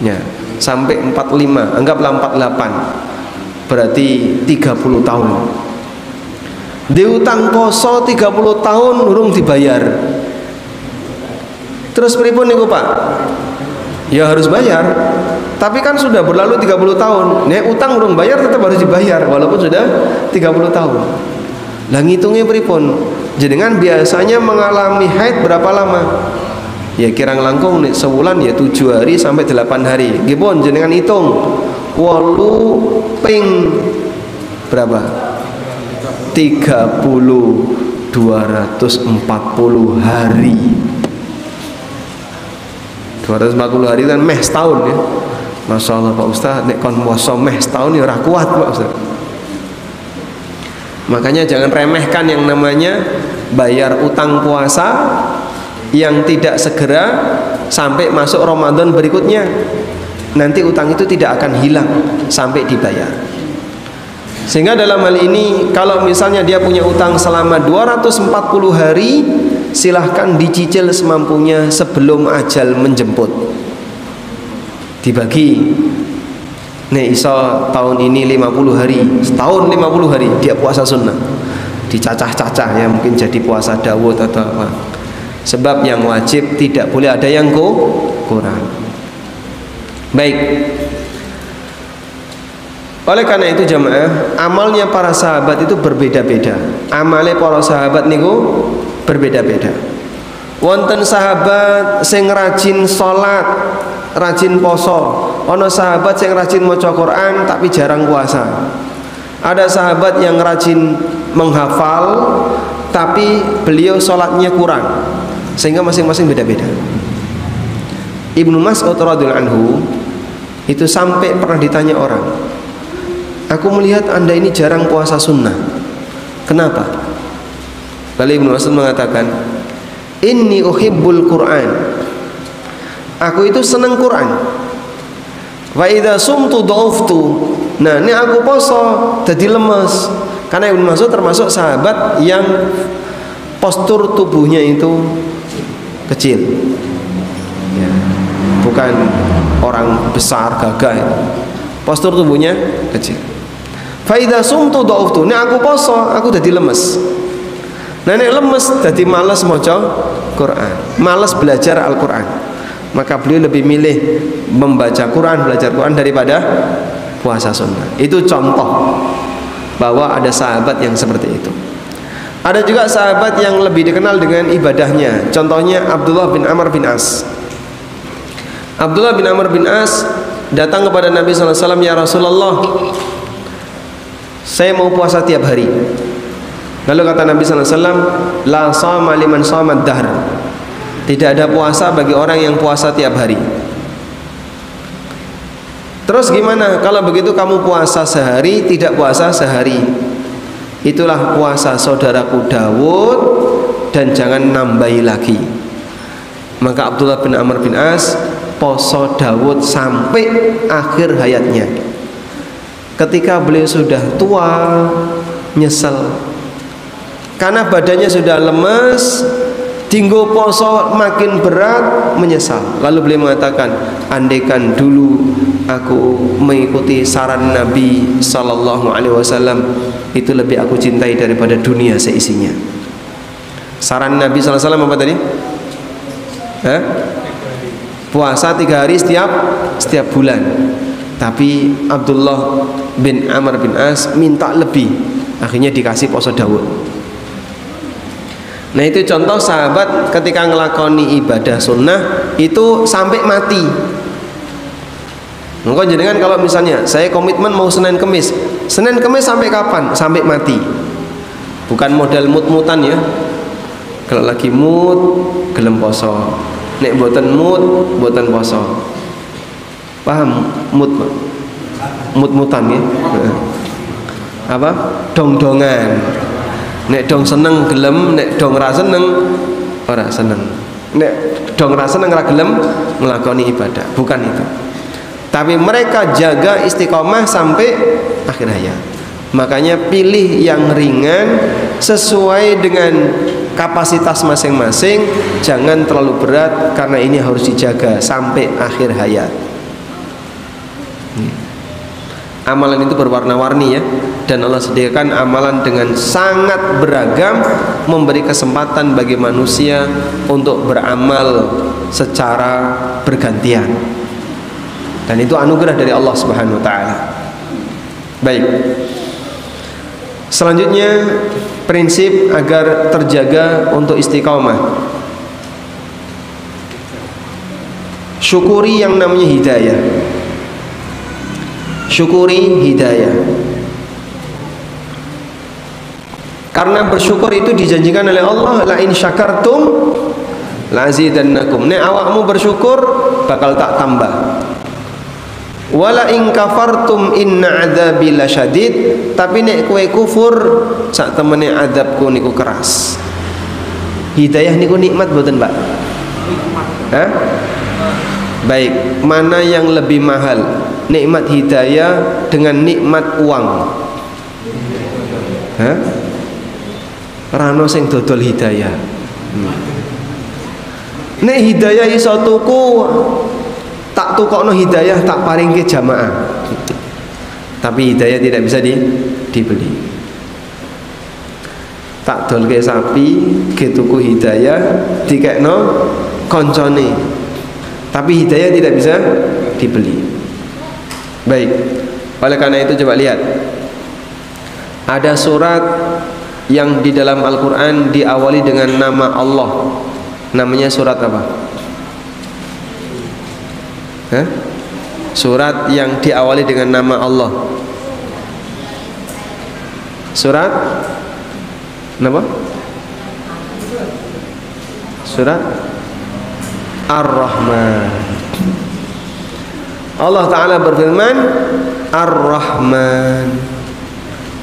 Ya, sampai 45, anggaplah 48. Berarti 30 tahun. Diutang poso 30 tahun urung dibayar. Terus pripun niku Pak? Ya harus bayar. Tapi kan sudah berlalu 30 tahun. Nek utang urung bayar tetap harus dibayar walaupun sudah 30 tahun. Lah ngitungnya pripun? Jenengan biasanya mengalami haid berapa lama? Ya kirang langkung nih sebulan ya 7 hari sampai 8 hari. Gipun jenengan hitung 8 ping berapa? 240 hari. 240 hari kan meh setahun ya. Masya Allah Pak Ustaz, nek kon poso meh setahun ya ora kuat Pak Ustaz. Makanya jangan remehkan yang namanya bayar utang puasa yang tidak segera sampai masuk Ramadan berikutnya. Nanti utang itu tidak akan hilang sampai dibayar. Sehingga dalam hal ini kalau misalnya dia punya utang selama 240 hari, silahkan dicicil semampunya sebelum ajal menjemput. Dibagi. Nih iso tahun ini 50 hari, setahun 50 hari dia puasa sunnah. Dicacah-cacah ya, mungkin jadi puasa Dawud atau apa. Sebab yang wajib tidak boleh ada yang kurang. Baik. Oleh karena itu jamaah, amalnya para sahabat itu berbeda-beda. Amalnya para sahabat niku berbeda-beda. Wonten sahabat sing rajin salat, rajin poso. Ono sahabat sing rajin maca Quran tapi jarang puasa. Ada sahabat yang rajin menghafal tapi beliau salatnya kurang. Sehingga masing-masing beda-beda. Ibnu Mas'ud radhiyallahu anhu itu sampai pernah ditanya orang, "Aku melihat Anda ini jarang puasa sunnah. Kenapa?" Lalu Ibnu Mas'ud mengatakan, "Inni uhibbul Quran." Aku itu senang Quran. Wa idza sumtu dhauftu. Nah, ini aku poso jadi lemes. Karena Ibnu Mas'ud termasuk sahabat yang postur tubuhnya itu kecil, ya, bukan orang besar gagah. Postur tubuhnya kecil. Fa idza sumtu dha'uftu, nek aku poso aku dadi lemes. Nah nek lemes dadi males maca Quran, males belajar Al-Quran. Maka beliau lebih milih membaca Quran, belajar Quran daripada puasa sunnah. Itu contoh bahwa ada sahabat yang seperti itu. Ada juga sahabat yang lebih dikenal dengan ibadahnya. Contohnya Abdullah bin Amr bin As. Abdullah bin Amr bin As datang kepada Nabi SAW, ya Rasulullah, saya mau puasa tiap hari. Lalu kata Nabi SAW, la shama liman shama dahr. Tidak ada puasa bagi orang yang puasa tiap hari. Terus gimana kalau begitu kamu puasa sehari, tidak puasa sehari? Itulah puasa saudaraku Dawud, dan jangan nambahi lagi. Maka Abdullah bin Amr bin As poso Dawud sampai akhir hayatnya. Ketika beliau sudah tua, nyesel karena badannya sudah lemes, tinggo poso makin berat, menyesal. Lalu beliau mengatakan, andaikan dulu aku mengikuti saran Nabi Sallallahu Alaihi Wasallam, itu lebih aku cintai daripada dunia seisinya. Saran Nabi Sallallahu Alaihi Wasallam apa tadi? Puasa 3 hari setiap bulan. Tapi Abdullah bin Amr bin As minta lebih, akhirnya dikasih poso Dawud. Nah itu contoh sahabat ketika ngelakoni ibadah sunnah itu sampai mati. Maka jenengan kalau misalnya saya komitmen mau Senin Kemis sampai kapan? Sampai mati. Bukan modal mut-mutan ya. Kalau lagi mut, gelem poso. Nek boten mut, boten poso. Paham? Mut-mutan ya. Apa? Dong-dongan. Nek dong seneng gelem, nek dong ra seneng ora seneng. Nek dong ra seneng ra gelem nglakoni ibadah, bukan itu. Tapi mereka jaga istiqomah sampai akhir hayat. Makanya pilih yang ringan sesuai dengan kapasitas masing-masing, jangan terlalu berat karena ini harus dijaga sampai akhir hayat. Amalan itu berwarna-warni ya, dan Allah sediakan amalan dengan sangat beragam, memberi kesempatan bagi manusia untuk beramal secara bergantian, dan itu anugerah dari Allah Subhanahu wa taala. Baik. Selanjutnya, prinsip agar terjaga untuk istiqomah. Syukuri yang namanya hidayah. Syukuri hidayah. Karena bersyukur itu dijanjikan oleh Allah, la in syakartum la azidannakum. Nek awakmu bersyukur bakal tak tambah. Wala in kafartum inna adzabi lasyadid. Tapi nek kowe kufur sak temene azabku niku keras. Hidayah niku nikmat mboten, Mbak? Hah? Baik, mana yang lebih mahal? Nikmat hidayah dengan nikmat uang? Hah? Rano sing dodol hidayah. Nek hidayah iso tuku, tak tukokno hidayah tak paringke jamaah. Tapi hidayah tidak bisa dibeli. Tak dolke sapi, ke tuku hidayah, dikekno koncone. Tapi hidayah tidak bisa dibeli. Baik. Oleh karena itu coba lihat. Ada surat yang di dalam Al-Quran diawali dengan nama Allah. Namanya surat apa? Hah? Surat yang diawali dengan nama Allah. Surat apa? Surat Ar-Rahman. Allah Ta'ala berfirman Ar-Rahman.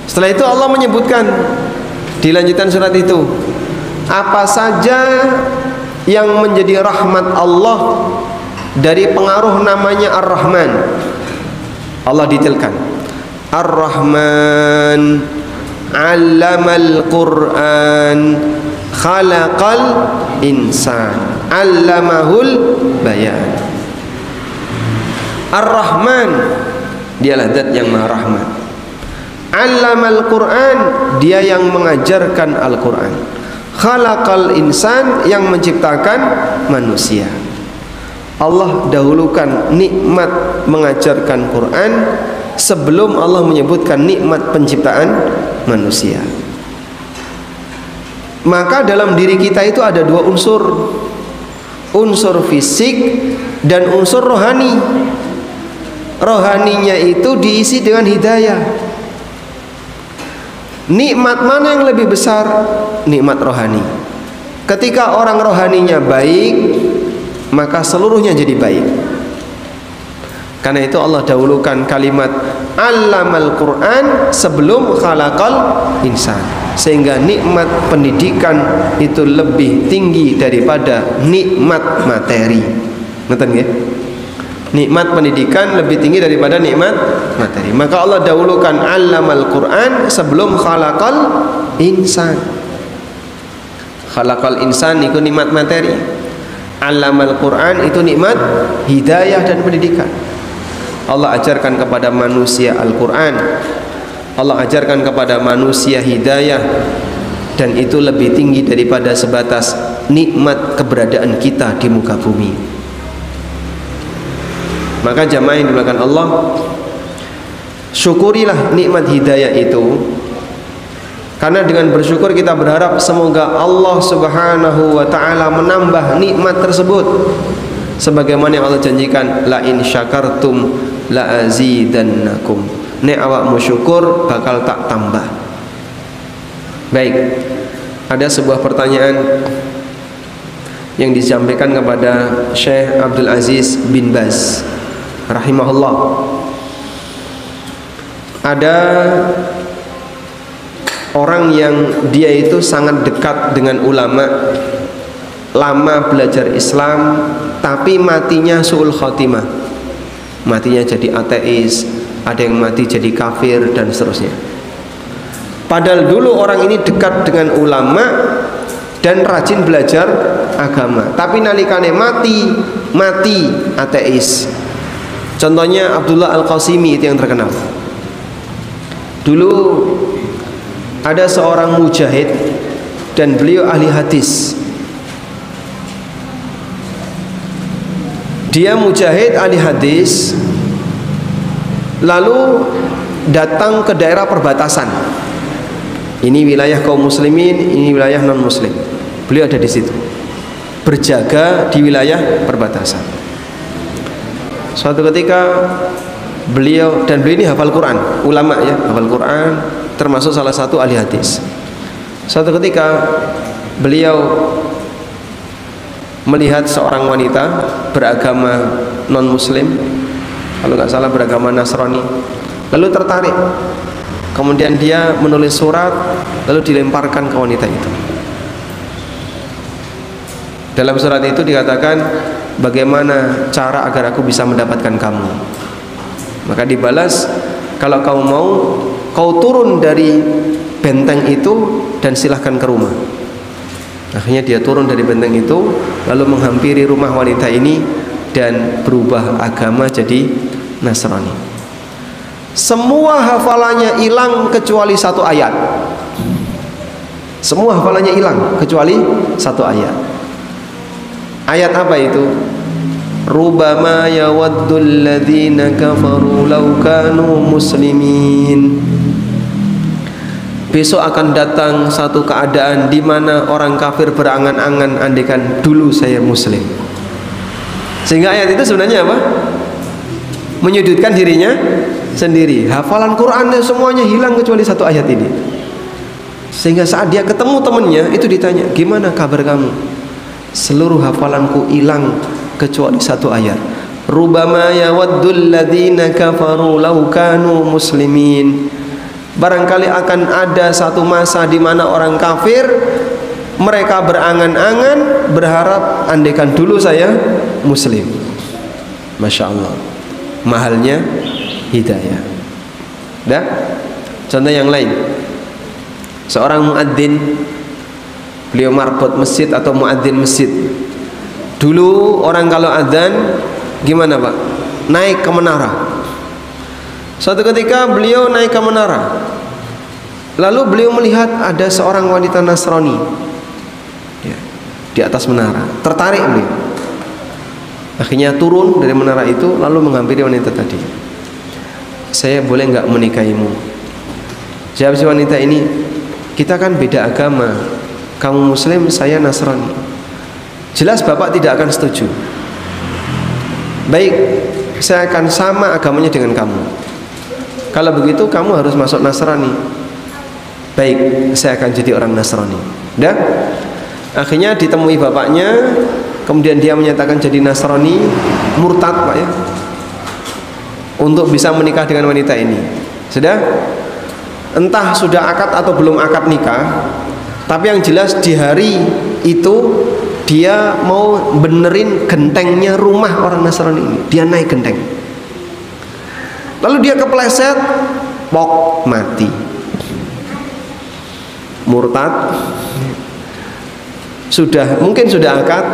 Setelah itu Allah menyebutkan di lanjutan surat itu apa saja yang menjadi rahmat Allah dari pengaruh namanya Ar-Rahman. Allah detailkan Ar-Rahman 'allamal Qur'an, khalaqal insan, 'allamahul bayan. Ar-Rahman, dialah zat yang Maha Rahman. 'Allamal Qur'an, dia yang mengajarkan Al-Qur'an. Khalaqal insan, yang menciptakan manusia. Allah dahulukan nikmat mengajarkan Quran sebelum Allah menyebutkan nikmat penciptaan manusia. Maka dalam diri kita itu ada dua unsur, unsur fisik dan unsur rohani. Rohaninya itu diisi dengan hidayah. Nikmat mana yang lebih besar? Nikmat rohani. Ketika orang rohaninya baik, maka seluruhnya jadi baik. Karena itu Allah dahulukan kalimat 'allamal Qur'an sebelum khalaqal insan, sehingga nikmat pendidikan itu lebih tinggi daripada nikmat materi. Ngerti nggih? Nikmat pendidikan lebih tinggi daripada nikmat materi. Maka Allah dahulukan 'allamal Qur'an sebelum khalaqal insan. Khalaqal insan itu nikmat materi. 'Allamal Qur'an itu nikmat hidayah dan pendidikan. Allah ajarkan kepada manusia Al-Qur'an, Allah ajarkan kepada manusia hidayah, dan itu lebih tinggi daripada sebatas nikmat keberadaan kita di muka bumi. Maka jamaah yang dimuliakan Allah, syukurilah nikmat hidayah itu, karena dengan bersyukur kita berharap semoga Allah Subhanahu wa ta'ala menambah nikmat tersebut, sebagaimana yang Allah janjikan, la in syakartum la azidannakum, nek awakmu syukur bakal tak tambah. Baik, ada sebuah pertanyaan yang disampaikan kepada Syekh Abdul Aziz bin Baz rahimahullah. Ada orang yang dia itu sangat dekat dengan ulama, lama belajar Islam, tapi matinya su'ul khotimah, matinya jadi ateis, ada yang mati jadi kafir dan seterusnya. Padahal dulu orang ini dekat dengan ulama dan rajin belajar agama, tapi nalikane mati ateis. Contohnya Abdullah Al-Qasimi, itu yang terkenal. Dulu ada seorang mujahid dan beliau ahli hadis. Dia mujahid ahli hadis, lalu datang ke daerah perbatasan. Ini wilayah kaum muslimin, ini wilayah non muslim. Beliau ada di situ, berjaga di wilayah perbatasan. Suatu ketika beliau ini hafal Quran, ulama ya, hafal Quran, termasuk salah satu ahli hadis. Suatu ketika beliau melihat seorang wanita beragama non muslim, kalau nggak salah beragama Nasrani, lalu tertarik. Kemudian dia menulis surat, lalu dilemparkan ke wanita itu. Dalam surat itu dikatakan, bagaimana cara agar aku bisa mendapatkan kamu? Maka dibalas, kalau kamu mau, kau turun dari benteng itu dan silahkan ke rumah. Akhirnya dia turun dari benteng itu, lalu menghampiri rumah wanita ini dan berubah agama jadi Nasrani. Semua hafalannya hilang kecuali satu ayat. Semua hafalannya hilang kecuali satu ayat. Ayat apa itu? Rubama yawaddul ladzina kafaru law kanu muslimin. Besok akan datang satu keadaan di mana orang kafir berangan-angan andaikan dulu saya muslim. Sehingga ayat itu sebenarnya apa? Menyudutkan dirinya sendiri. Hafalan Qurannya semuanya hilang kecuali satu ayat ini. Sehingga saat dia ketemu temannya itu ditanya, gimana kabar kamu? Seluruh hafalanku hilang kecuali satu ayat. Rubama yawaddul ladzina kafaru law kanu muslimin. Barangkali akan ada satu masa di mana orang kafir mereka berangan-angan berharap andaikan dulu saya muslim. Masya Allah, mahalnya hidayah. Dah, contoh yang lain. Seorang muadzin, beliau marbot masjid atau muadzin masjid. Dulu orang kalau adzan gimana Pak? Naik ke menara. Suatu ketika beliau naik ke menara, lalu beliau melihat ada seorang wanita Nasrani ya, di atas menara. Tertarik beliau. Akhirnya turun dari menara itu lalu menghampiri wanita tadi. Saya boleh nggak menikahimu? Jawab si wanita ini, kita kan beda agama. Kamu Muslim, saya Nasrani. Jelas Bapak tidak akan setuju. Baik, saya akan sama agamanya dengan kamu. Kalau begitu kamu harus masuk Nasrani. Baik, saya akan jadi orang Nasrani. Dah? Akhirnya ditemui bapaknya, kemudian dia menyatakan jadi Nasrani, murtad Pak ya, untuk bisa menikah dengan wanita ini. Sudah? Entah sudah akad atau belum akad nikah, tapi yang jelas di hari itu dia mau benerin gentengnya rumah orang Nasrani ini. Dia naik genteng, lalu dia kepleset, pok, mati. Murtad. Mungkin sudah akad,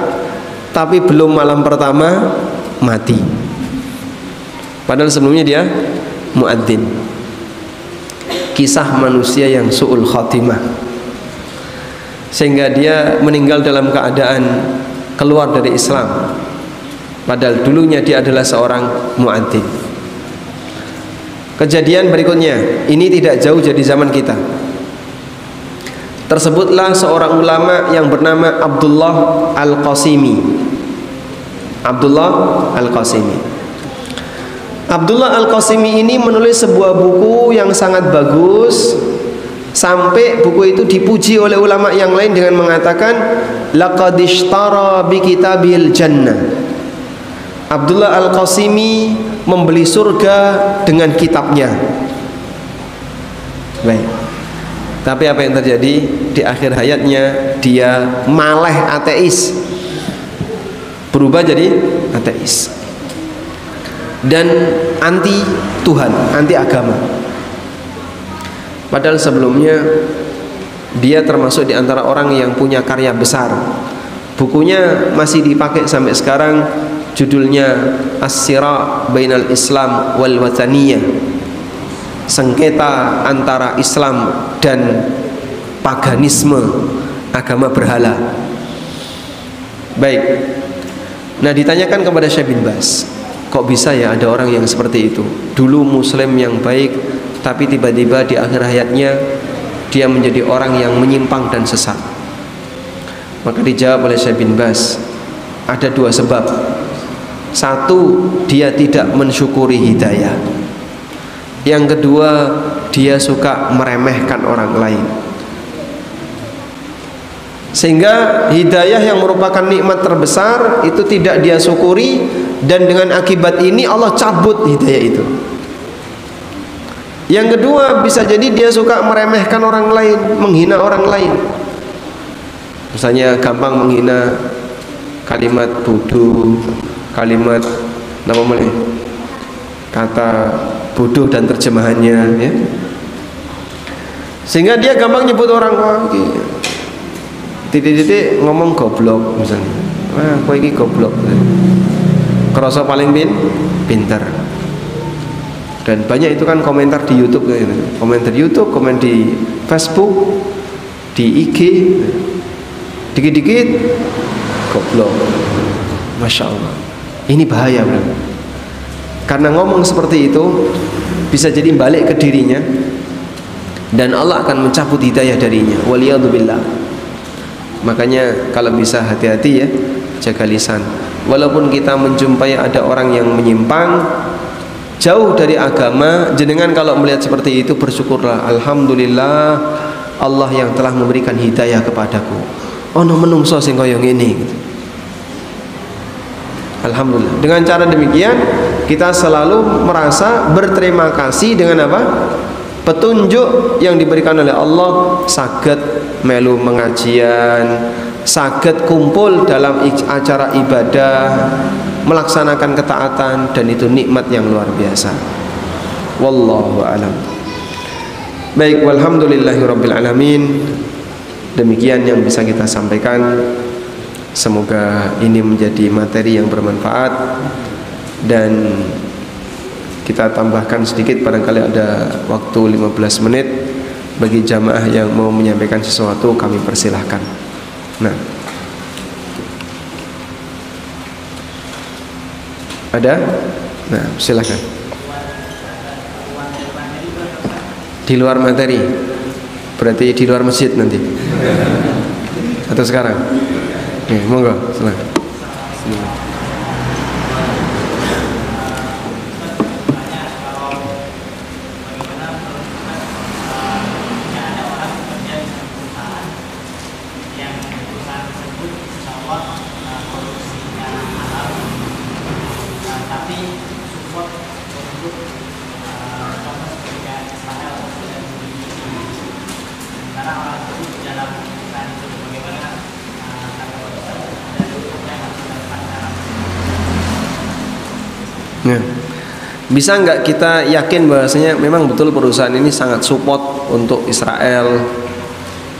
tapi belum malam pertama mati. Padahal sebelumnya dia muadzin. Kisah manusia yang su'ul khatimah, sehingga dia meninggal dalam keadaan keluar dari Islam, padahal dulunya dia adalah seorang muadzin. Kejadian berikutnya ini tidak jauh dari zaman kita. Tersebutlah seorang ulama yang bernama Abdullah Al-Qasimi. Abdullah Al-Qasimi. Abdullah Al-Qasimi ini menulis sebuah buku yang sangat bagus, sampai buku itu dipuji oleh ulama yang lain dengan mengatakan laqad ishtara bi kitabil jannah. Abdullah Al-Qasimi membeli surga dengan kitabnya. Baik. Tapi apa yang terjadi di akhir hayatnya? Dia maleh ateis, berubah jadi ateis dan anti Tuhan, anti agama. Padahal sebelumnya dia termasuk di antara orang yang punya karya besar. Bukunya masih dipakai sampai sekarang, judulnya As-Sira' Bainal Islam wal Wathaniyah, sengketa antara Islam dan paganisme, agama berhala. Baik. Nah, ditanyakan kepada Syekh bin Baz, kok bisa ya ada orang yang seperti itu? Dulu muslim yang baik, tapi tiba-tiba di akhir hayatnya dia menjadi orang yang menyimpang dan sesat. Maka dijawab oleh Syekh bin Baz, ada dua sebab. Satu, dia tidak mensyukuri hidayah. Yang kedua, dia suka meremehkan orang lain, sehingga hidayah yang merupakan nikmat terbesar itu tidak dia syukuri, dan dengan akibat ini Allah cabut hidayah itu. Yang kedua, bisa jadi dia suka meremehkan orang lain, menghina orang lain. Misalnya gampang menghina, kalimat bodoh, kalimat apa namanya, kata bodoh dan terjemahannya ya. Sehingga dia gampang nyebut orang, wah titik-titik ngomong goblok misalnya. Wah, kowe iki goblok. Kerasa paling pintar. Dan banyak itu kan komentar di YouTube gitu. Komentar YouTube, komen di Facebook, di IG. Dikit-dikit goblok. Masya Allah. Ini bahaya bro. Karena ngomong seperti itu bisa jadi balik ke dirinya, dan Allah akan mencabut hidayah darinya. Waliyadzubillah. Makanya kalau bisa hati-hati ya, jaga lisan. Walaupun kita menjumpai ada orang yang menyimpang, jauh dari agama, jenengan kalau melihat seperti itu bersyukurlah. Alhamdulillah, Allah yang telah memberikan hidayah kepadaku. Ono menungso sing kaya ngene gitu. Alhamdulillah. Dengan cara demikian kita selalu merasa berterima kasih dengan apa? Petunjuk yang diberikan oleh Allah, saged melu mengajian, saged kumpul dalam acara ibadah, melaksanakan ketaatan, dan itu nikmat yang luar biasa. Wallahu a'lam. Baik, walhamdulillahirabbil alamin. Demikian yang bisa kita sampaikan. Semoga ini menjadi materi yang bermanfaat, dan kita tambahkan sedikit, barangkali ada waktu 15 menit bagi jamaah yang mau menyampaikan sesuatu, kami persilahkan. Nah, ada? Nah, silakan. Di luar materi, berarti di luar masjid nanti atau sekarang? Oke, monggo, silakan. Nah, bisa nggak kita yakin bahwasanya memang betul perusahaan ini sangat support untuk Israel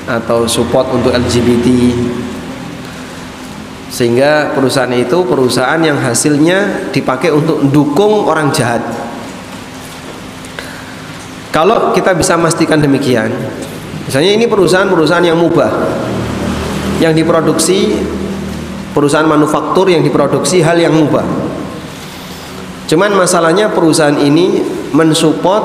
atau support untuk LGBT, sehingga perusahaan itu perusahaan yang hasilnya dipakai untuk mendukung orang jahat? Kalau kita bisa memastikan demikian, misalnya ini perusahaan-perusahaan yang mubah, yang diproduksi, perusahaan manufaktur yang diproduksi hal yang mubah. Cuman masalahnya perusahaan ini mensupport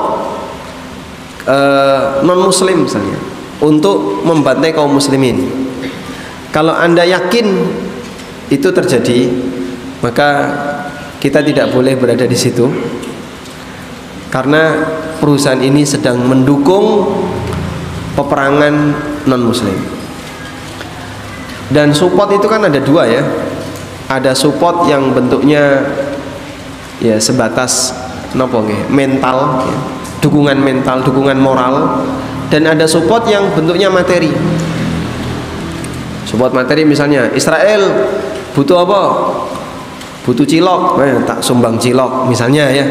non-muslim misalnya untuk membantai kaum muslimin. Kalau Anda yakin itu terjadi, maka kita tidak boleh berada di situ, karena perusahaan ini sedang mendukung peperangan non-muslim. Dan support itu kan ada dua ya. Ada support yang bentuknya ya sebatas mental, ya, dukungan mental, dukungan moral, dan ada support yang bentuknya materi. Support materi misalnya Israel butuh apa? Butuh cilok, tak sumbang cilok misalnya ya.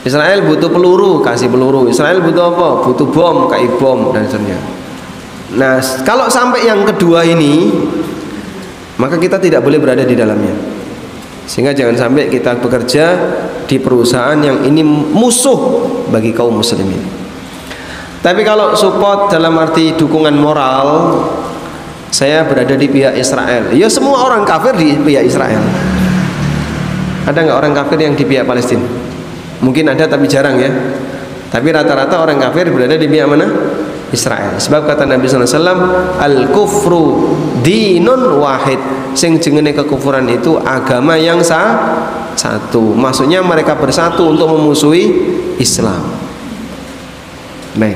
Israel butuh peluru, kasih peluru. Israel butuh apa? Butuh bom, kasih bom, dan seterusnya. Nah, kalau sampai yang kedua ini, maka kita tidak boleh berada di dalamnya. Sehingga jangan sampai kita bekerja di perusahaan yang ini musuh bagi kaum muslimin. Tapi kalau support dalam arti dukungan moral, saya berada di pihak Israel. Ya, semua orang kafir di pihak Israel. Ada nggak orang kafir yang di pihak Palestina? Mungkin ada tapi jarang ya. Tapi rata-rata orang kafir berada di pihak mana? Israel. Sebab kata Nabi SAW, al-kufru dinun wahid. Sing jenenge kekufuran itu agama yang satu. Maksudnya mereka bersatu untuk memusuhi Islam. Baik.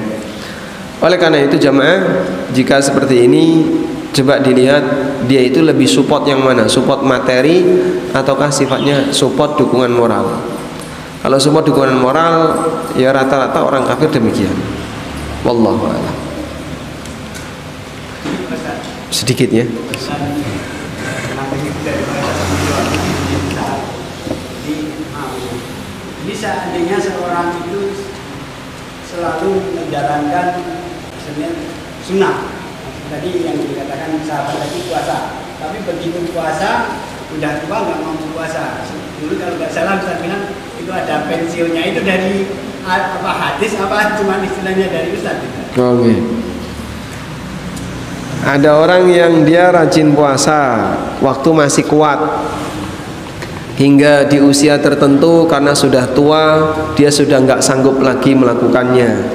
Oleh karena itu jamaah, jika seperti ini, coba dilihat dia itu lebih support yang mana? Support materi ataukah sifatnya support dukungan moral? Kalau support dukungan moral, ya rata-rata orang kafir demikian. Wallahu a'lam. Sedikit ya. Jadi seandainya seorang itu selalu menjalankan sunnah, tadi yang dikatakan sahabat tadi puasa, tapi begitu puasa udah tua nggak mampu puasa. Dulu kalau nggak salah saya bilang itu ada pensiunnya, itu dari apa hadis apa cuma istilahnya dari Ustaz? Oke. Ada orang yang dia rajin puasa waktu masih kuat, hingga di usia tertentu karena sudah tua dia sudah nggak sanggup lagi melakukannya,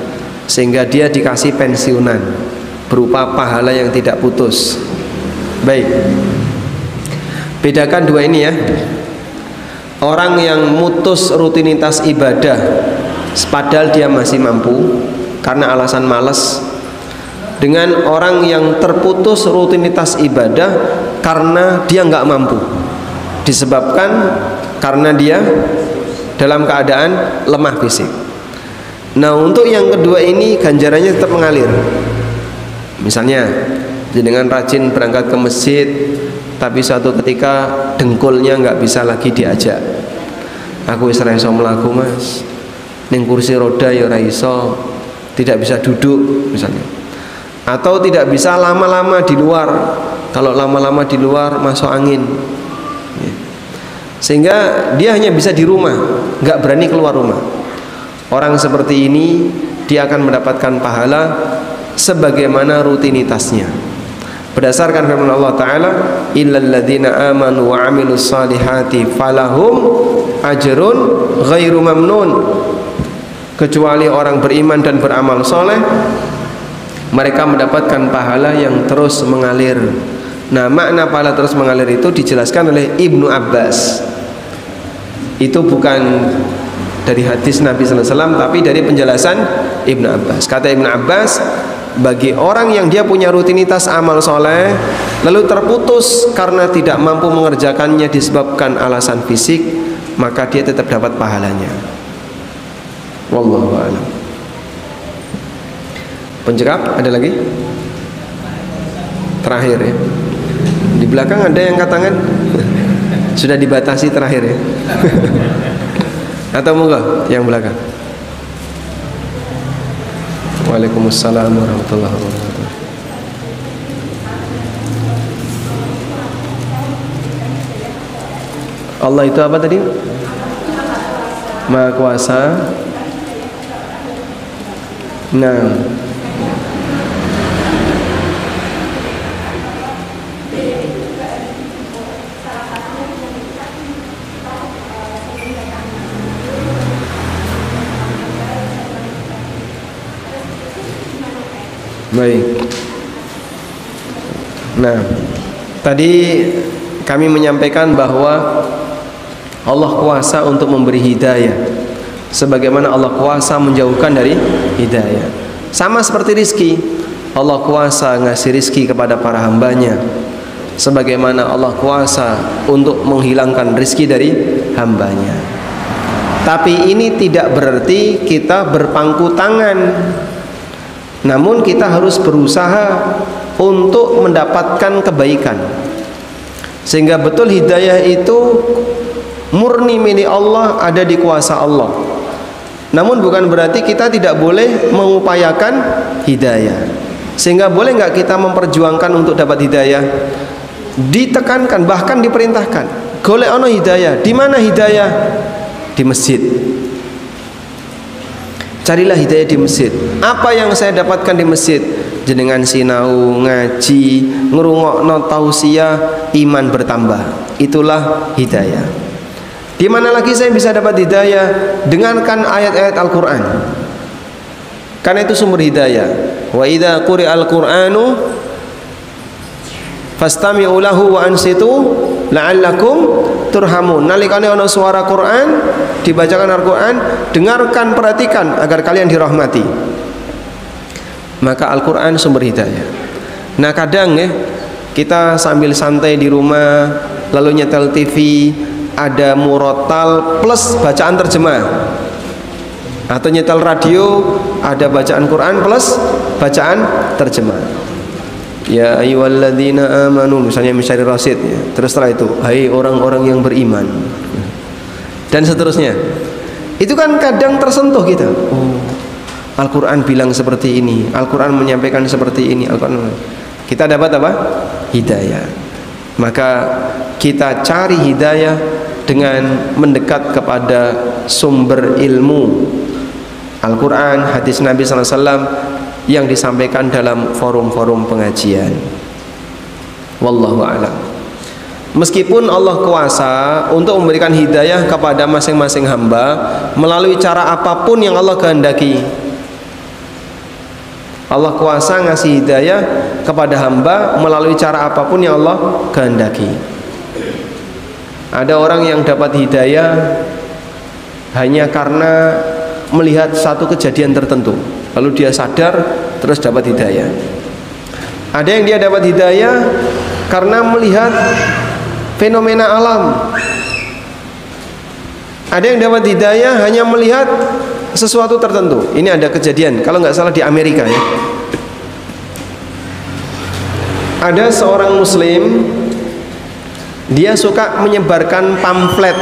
sehingga dia dikasih pensiunan berupa pahala yang tidak putus. Baik, bedakan dua ini ya. Orang yang mutus rutinitas ibadah padahal dia masih mampu karena alasan malas, dengan orang yang terputus rutinitas ibadah karena dia nggak mampu, disebabkan karena dia dalam keadaan lemah fisik. Nah, untuk yang kedua ini ganjarannya tetap mengalir. Misalnya dengan rajin berangkat ke masjid, tapi suatu ketika dengkulnya nggak bisa lagi diajak. Aku wis ra iso mlaku, Mas. Ning kursi roda ya ora iso. tidak bisa duduk misalnya, atau tidak bisa lama-lama di luar. Kalau lama-lama di luar masuk angin, sehingga dia hanya bisa di rumah, nggak berani keluar rumah. Orang seperti ini dia akan mendapatkan pahala sebagaimana rutinitasnya. Berdasarkan firman Allah Ta'ala, illal ladzina amanu wa amilus salihati falahum ajrun ghairu mamnun. Kecuali orang beriman dan beramal soleh, mereka mendapatkan pahala yang terus mengalir. Nah, makna pahala terus mengalir itu dijelaskan oleh Ibnu Abbas. Itu bukan dari hadis Nabi sallallahu alaihi wasallam, tapi dari penjelasan Ibnu Abbas. Kata Ibnu Abbas, bagi orang yang dia punya rutinitas amal soleh lalu terputus karena tidak mampu mengerjakannya disebabkan alasan fisik, maka dia tetap dapat pahalanya. Wallahu a'lam. Pencekap ada lagi? Terakhir ya. Di belakang ada yang angkat tangan? Sudah dibatasi terakhir ya. Atau monggo yang belakang. Waalaikumsalam warahmatullahi wabarakatuh. Allah itu apa tadi? Maha Kuasa. Nah, baik. Nah, tadi kami menyampaikan bahwa Allah kuasa untuk memberi hidayah, sebagaimana Allah kuasa menjauhkan dari hidayah. Sama seperti rizki, Allah kuasa ngasih rizki kepada para hambanya, sebagaimana Allah kuasa untuk menghilangkan rizki dari hambanya. Tapi ini tidak berarti kita berpangku tangan, namun kita harus berusaha untuk mendapatkan kebaikan, sehingga betul hidayah itu murni milik Allah, ada di kuasa Allah. Namun bukan berarti kita tidak boleh mengupayakan hidayah. Sehingga boleh nggak kita memperjuangkan untuk dapat hidayah? Ditekankan, bahkan diperintahkan. Golek ono hidayah. Di mana hidayah? Di masjid. Carilah hidayah di masjid. Apa yang saya dapatkan di masjid? Jenengan sinau, ngaji, ngrungokno tausiah, iman bertambah. Itulah hidayah. Di mana lagi saya bisa dapat hidayah? Dengarkan ayat-ayat Al-Quran, karena itu sumber hidayah. Wa idza quri'al Qur'anu fastami'u lahu wa ansitu la'allakum turhamun. Nalikane ana suara Quran, dibacakan Al-Quran, dengarkan, perhatikan agar kalian dirahmati. Maka Al-Quran sumber hidayah. Nah, kadang ya kita sambil santai di rumah lalu nyetel TV, ada murotal plus bacaan terjemah, atau nyetel radio ada bacaan Quran plus bacaan terjemah. Ya ayyuhalladzina amanu, misalnya Misyari Rasid ya. Terus setelah itu, hai orang-orang yang beriman, dan seterusnya. Itu kan kadang tersentuh kita. Oh, Al-Quran bilang seperti ini, Al-Quran menyampaikan seperti ini, Al-Quran. Kita dapat apa? Hidayah. Maka kita cari hidayah dengan mendekat kepada sumber ilmu Al-Quran, hadis Nabi sallallahu alaihi wasallam yang disampaikan dalam forum-forum pengajian. Wallahu a'lam. Meskipun Allah kuasa untuk memberikan hidayah kepada masing-masing hamba melalui cara apapun yang Allah kehendaki. Allah kuasa ngasih hidayah kepada hamba melalui cara apapun yang Allah kehendaki. Ada orang yang dapat hidayah hanya karena melihat satu kejadian tertentu, lalu dia sadar terus dapat hidayah. Ada yang dia dapat hidayah karena melihat fenomena alam. Ada yang dapat hidayah hanya melihat sesuatu tertentu. Ini ada kejadian, kalau nggak salah di Amerika ya. Ada seorang muslim, dia suka menyebarkan pamflet,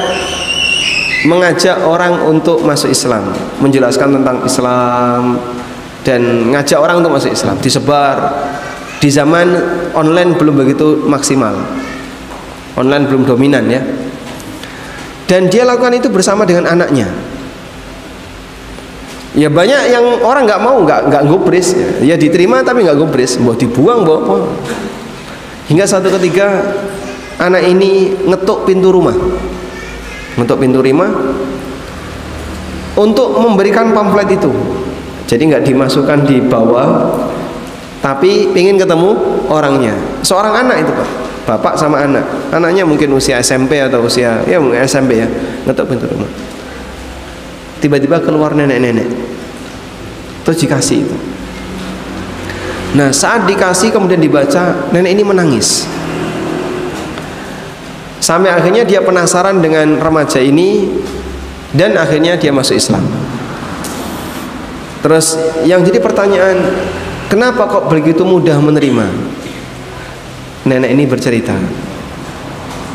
mengajak orang untuk masuk Islam, menjelaskan tentang Islam, dan ngajak orang untuk masuk Islam, disebar. Di zaman online belum begitu maksimal, online belum dominan ya. Dan dia lakukan itu bersama dengan anaknya. Ya banyak yang orang nggak mau, nggak gubris, ya diterima tapi nggak gubris, mau dibuang, mau apa. Hingga suatu ketika anak ini ngetuk pintu rumah untuk memberikan pamflet itu. Jadi nggak dimasukkan di bawah, tapi pengen ketemu orangnya. Seorang anak itu Pak, bapak sama anak, anaknya mungkin usia SMP atau usia ya mungkin SMP ya, ngetuk pintu rumah. Tiba-tiba keluar nenek-nenek, terus dikasih itu. Nah saat dikasih kemudian dibaca, nenek ini menangis. Sampai akhirnya dia penasaran dengan remaja ini, dan akhirnya dia masuk Islam. Terus yang jadi pertanyaan, kenapa kok begitu mudah menerima? Nenek ini bercerita,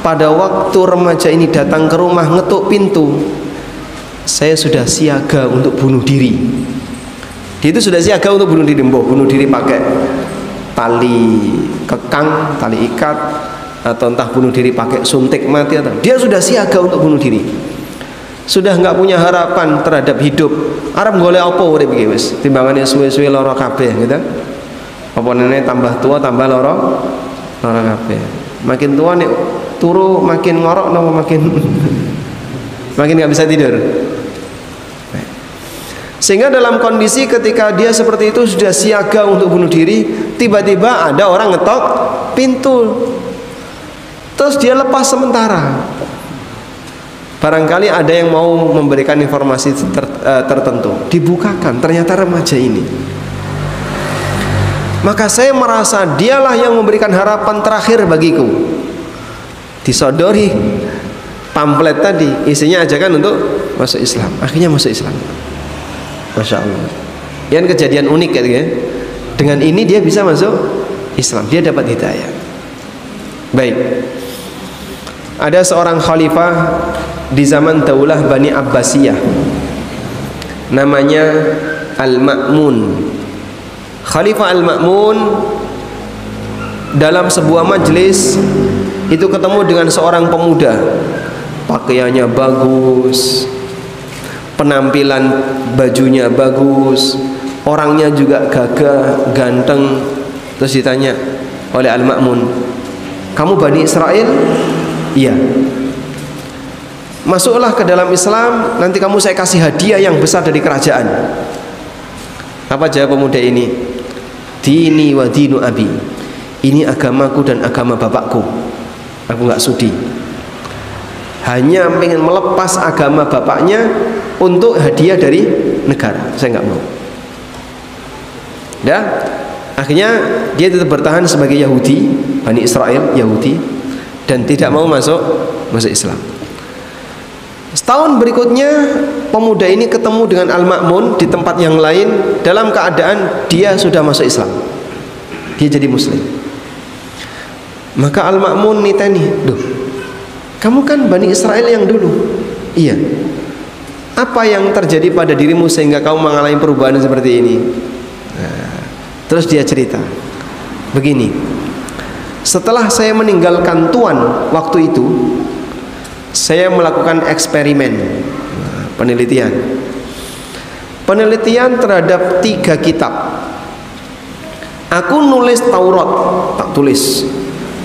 pada waktu remaja ini datang ke rumah ngetuk pintu, saya sudah siaga untuk bunuh diri. Dia itu sudah siaga untuk bunuh diri, bunuh diri pakai tali kekang, tali ikat, atau entah bunuh diri pakai suntik mati, atau dia sudah siaga untuk bunuh diri. Sudah nggak punya harapan terhadap hidup. Arep golek apa urip iki wis, timbangane suwe-suwe lara kabeh gitu. Apa nenek tambah tua tambah lara kabeh. Makin tua nek turu makin ngorok napa makin nggak bisa tidur. Sehingga dalam kondisi ketika dia seperti itu sudah siaga untuk bunuh diri, tiba-tiba ada orang ngetok pintu. Terus dia lepas sementara. Barangkali ada yang mau memberikan informasi tertentu, dibukakan, ternyata remaja ini. Maka saya merasa dialah yang memberikan harapan terakhir bagiku. Disodori pamflet tadi, isinya ajakan untuk masuk Islam. Akhirnya masuk Islam. Masya Allah. Yang kejadian unik ya. Dengan ini dia bisa masuk Islam, dia dapat hidayah. Baik. Ada seorang khalifah di zaman Daulah Bani Abbasiyah, namanya Al-Ma'mun. Khalifah Al-Ma'mun dalam sebuah majelis itu ketemu dengan seorang pemuda, pakaiannya bagus, penampilan bajunya bagus, orangnya juga gagah, ganteng. Terus ditanya oleh Al-Ma'mun, kamu Bani Israel? Iya. Masuklah ke dalam Islam, nanti kamu saya kasih hadiah yang besar dari kerajaan. Apa jawab pemuda ini? Dini wa dinu abi. Ini agamaku dan agama bapakku. Aku nggak sudi. Hanya ingin melepas agama bapaknya untuk hadiah dari negara. Saya nggak mau. Dah. Akhirnya dia tetap bertahan sebagai Yahudi, Bani Israel Yahudi, dan tidak mau masuk Islam. Setahun berikutnya pemuda ini ketemu dengan Al-Ma'mun di tempat yang lain dalam keadaan dia sudah masuk Islam. Dia jadi muslim. Maka Al-Ma'mun niteni, "Duh, kamu kan Bani Israel yang dulu." "Iya." "Apa yang terjadi pada dirimu sehingga kamu mengalami perubahan seperti ini?" Nah, terus dia cerita, begini, "Setelah saya meninggalkan Tuan waktu itu, saya melakukan eksperimen, penelitian terhadap 3 kitab. Aku nulis Taurat, tak tulis,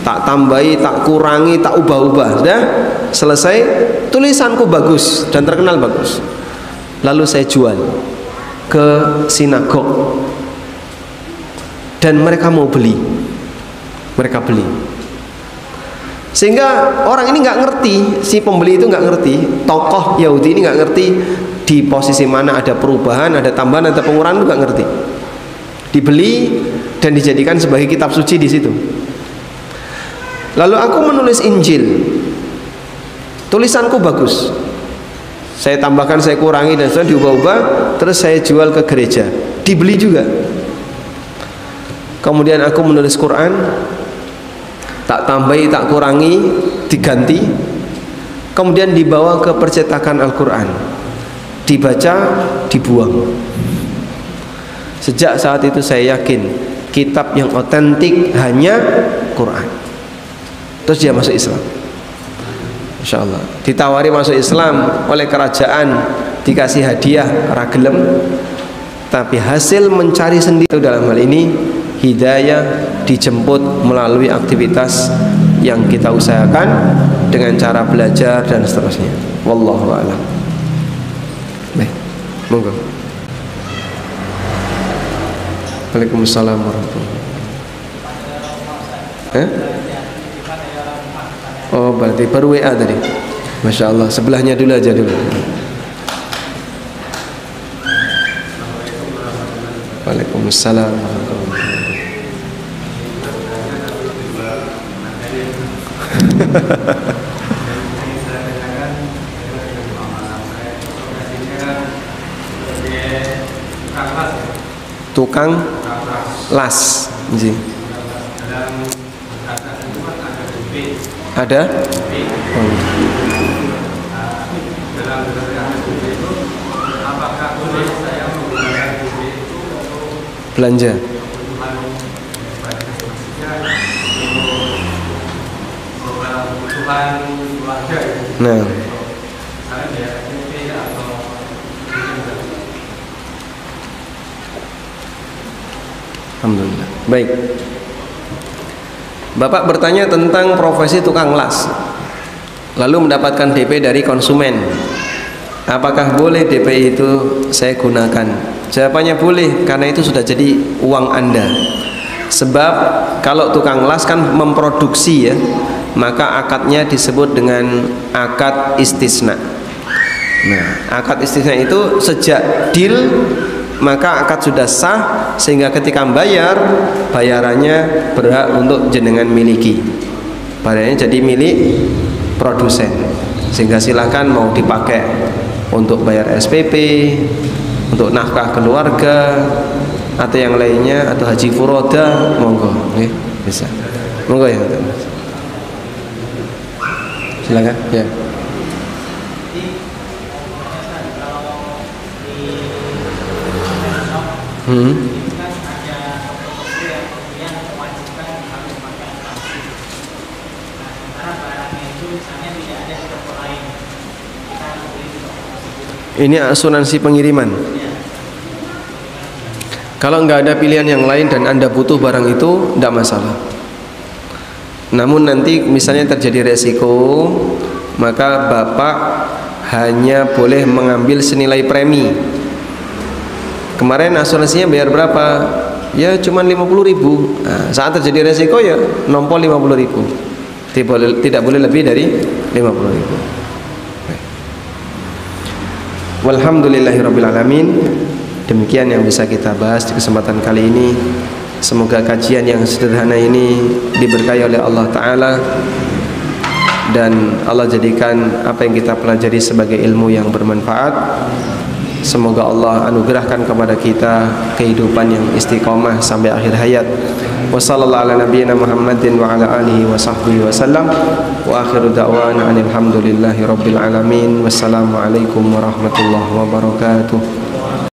tak tambahi, tak kurangi, tak ubah-ubah. Sudah selesai, tulisanku bagus dan terkenal bagus. Lalu saya jual ke sinagog dan mereka mau beli, mereka beli. Sehingga orang ini nggak ngerti, si pembeli itu nggak ngerti, tokoh Yahudi ini nggak ngerti di posisi mana ada perubahan, ada tambahan, ada pengurangan, nggak ngerti. Dibeli dan dijadikan sebagai kitab suci di situ. Lalu aku menulis Injil, tulisanku bagus, saya tambahkan, saya kurangi dan saya diubah-ubah, terus saya jual ke gereja, dibeli juga. Kemudian aku menulis Quran, tak tambahi, tak kurangi, diganti. Kemudian dibawa ke percetakan Al-Quran, dibaca, dibuang. Sejak saat itu saya yakin kitab yang otentik hanya Quran. Terus dia masuk Islam. Insya Allah. Ditawari masuk Islam oleh kerajaan, dikasih hadiah ragelem, tapi hasil mencari sendiri dalam hal ini hidayah dijemput melalui aktivitas yang kita usahakan dengan cara belajar dan seterusnya. Wallahu a'lam. Baik, monggo. Waalaikumsalam warahmatullahi wabarakatuh. Oh, berarti baru WA tadi. Masya Allah, sebelahnya dulu aja dulu. Waalaikumsalam warahmatullahi wabarakatuh. Tukang las, ada? Oh. Belanja. Nah, alhamdulillah. Baik. Bapak bertanya tentang profesi tukang las, lalu mendapatkan DP dari konsumen. Apakah boleh DP itu saya gunakan? Jawabannya boleh, karena itu sudah jadi uang Anda. Sebab kalau tukang las kan memproduksi ya, maka akadnya disebut dengan akad istisna. Nah, akad istisna itu sejak deal maka akad sudah sah, sehingga ketika bayar, bayarannya berhak untuk jenengan miliki. Bayarannya jadi milik produsen, sehingga silakan mau dipakai untuk bayar SPP, untuk nafkah keluarga, atau yang lainnya, atau haji furoda, monggo, bisa. Monggo ya, silakan ya. Ini asuransi pengiriman. Kalau nggak ada pilihan yang lain dan Anda butuh barang itu, tidak masalah. Namun nanti misalnya terjadi resiko, maka Bapak hanya boleh mengambil senilai premi. Kemarin asuransinya bayar berapa? Ya cuma 50.000. Nah, saat terjadi resiko ya nompol 50.000. Tidak boleh lebih dari 50.000. Walhamdulillahirrabbilalamin. Demikian yang bisa kita bahas di kesempatan kali ini. Semoga kajian yang sederhana ini diberkahi oleh Allah Ta'ala, dan Allah jadikan apa yang kita pelajari sebagai ilmu yang bermanfaat. Semoga Allah anugerahkan kepada kita kehidupan yang istiqomah sampai akhir hayat. Wassallallahu ala nabiyyina Muhammadin wa ala alihi wa sahbihi wasallam. Wa akhiru da'wana anil hamdulillahi rabbil alamin. Wassalamualaikum warahmatullahi wabarakatuh.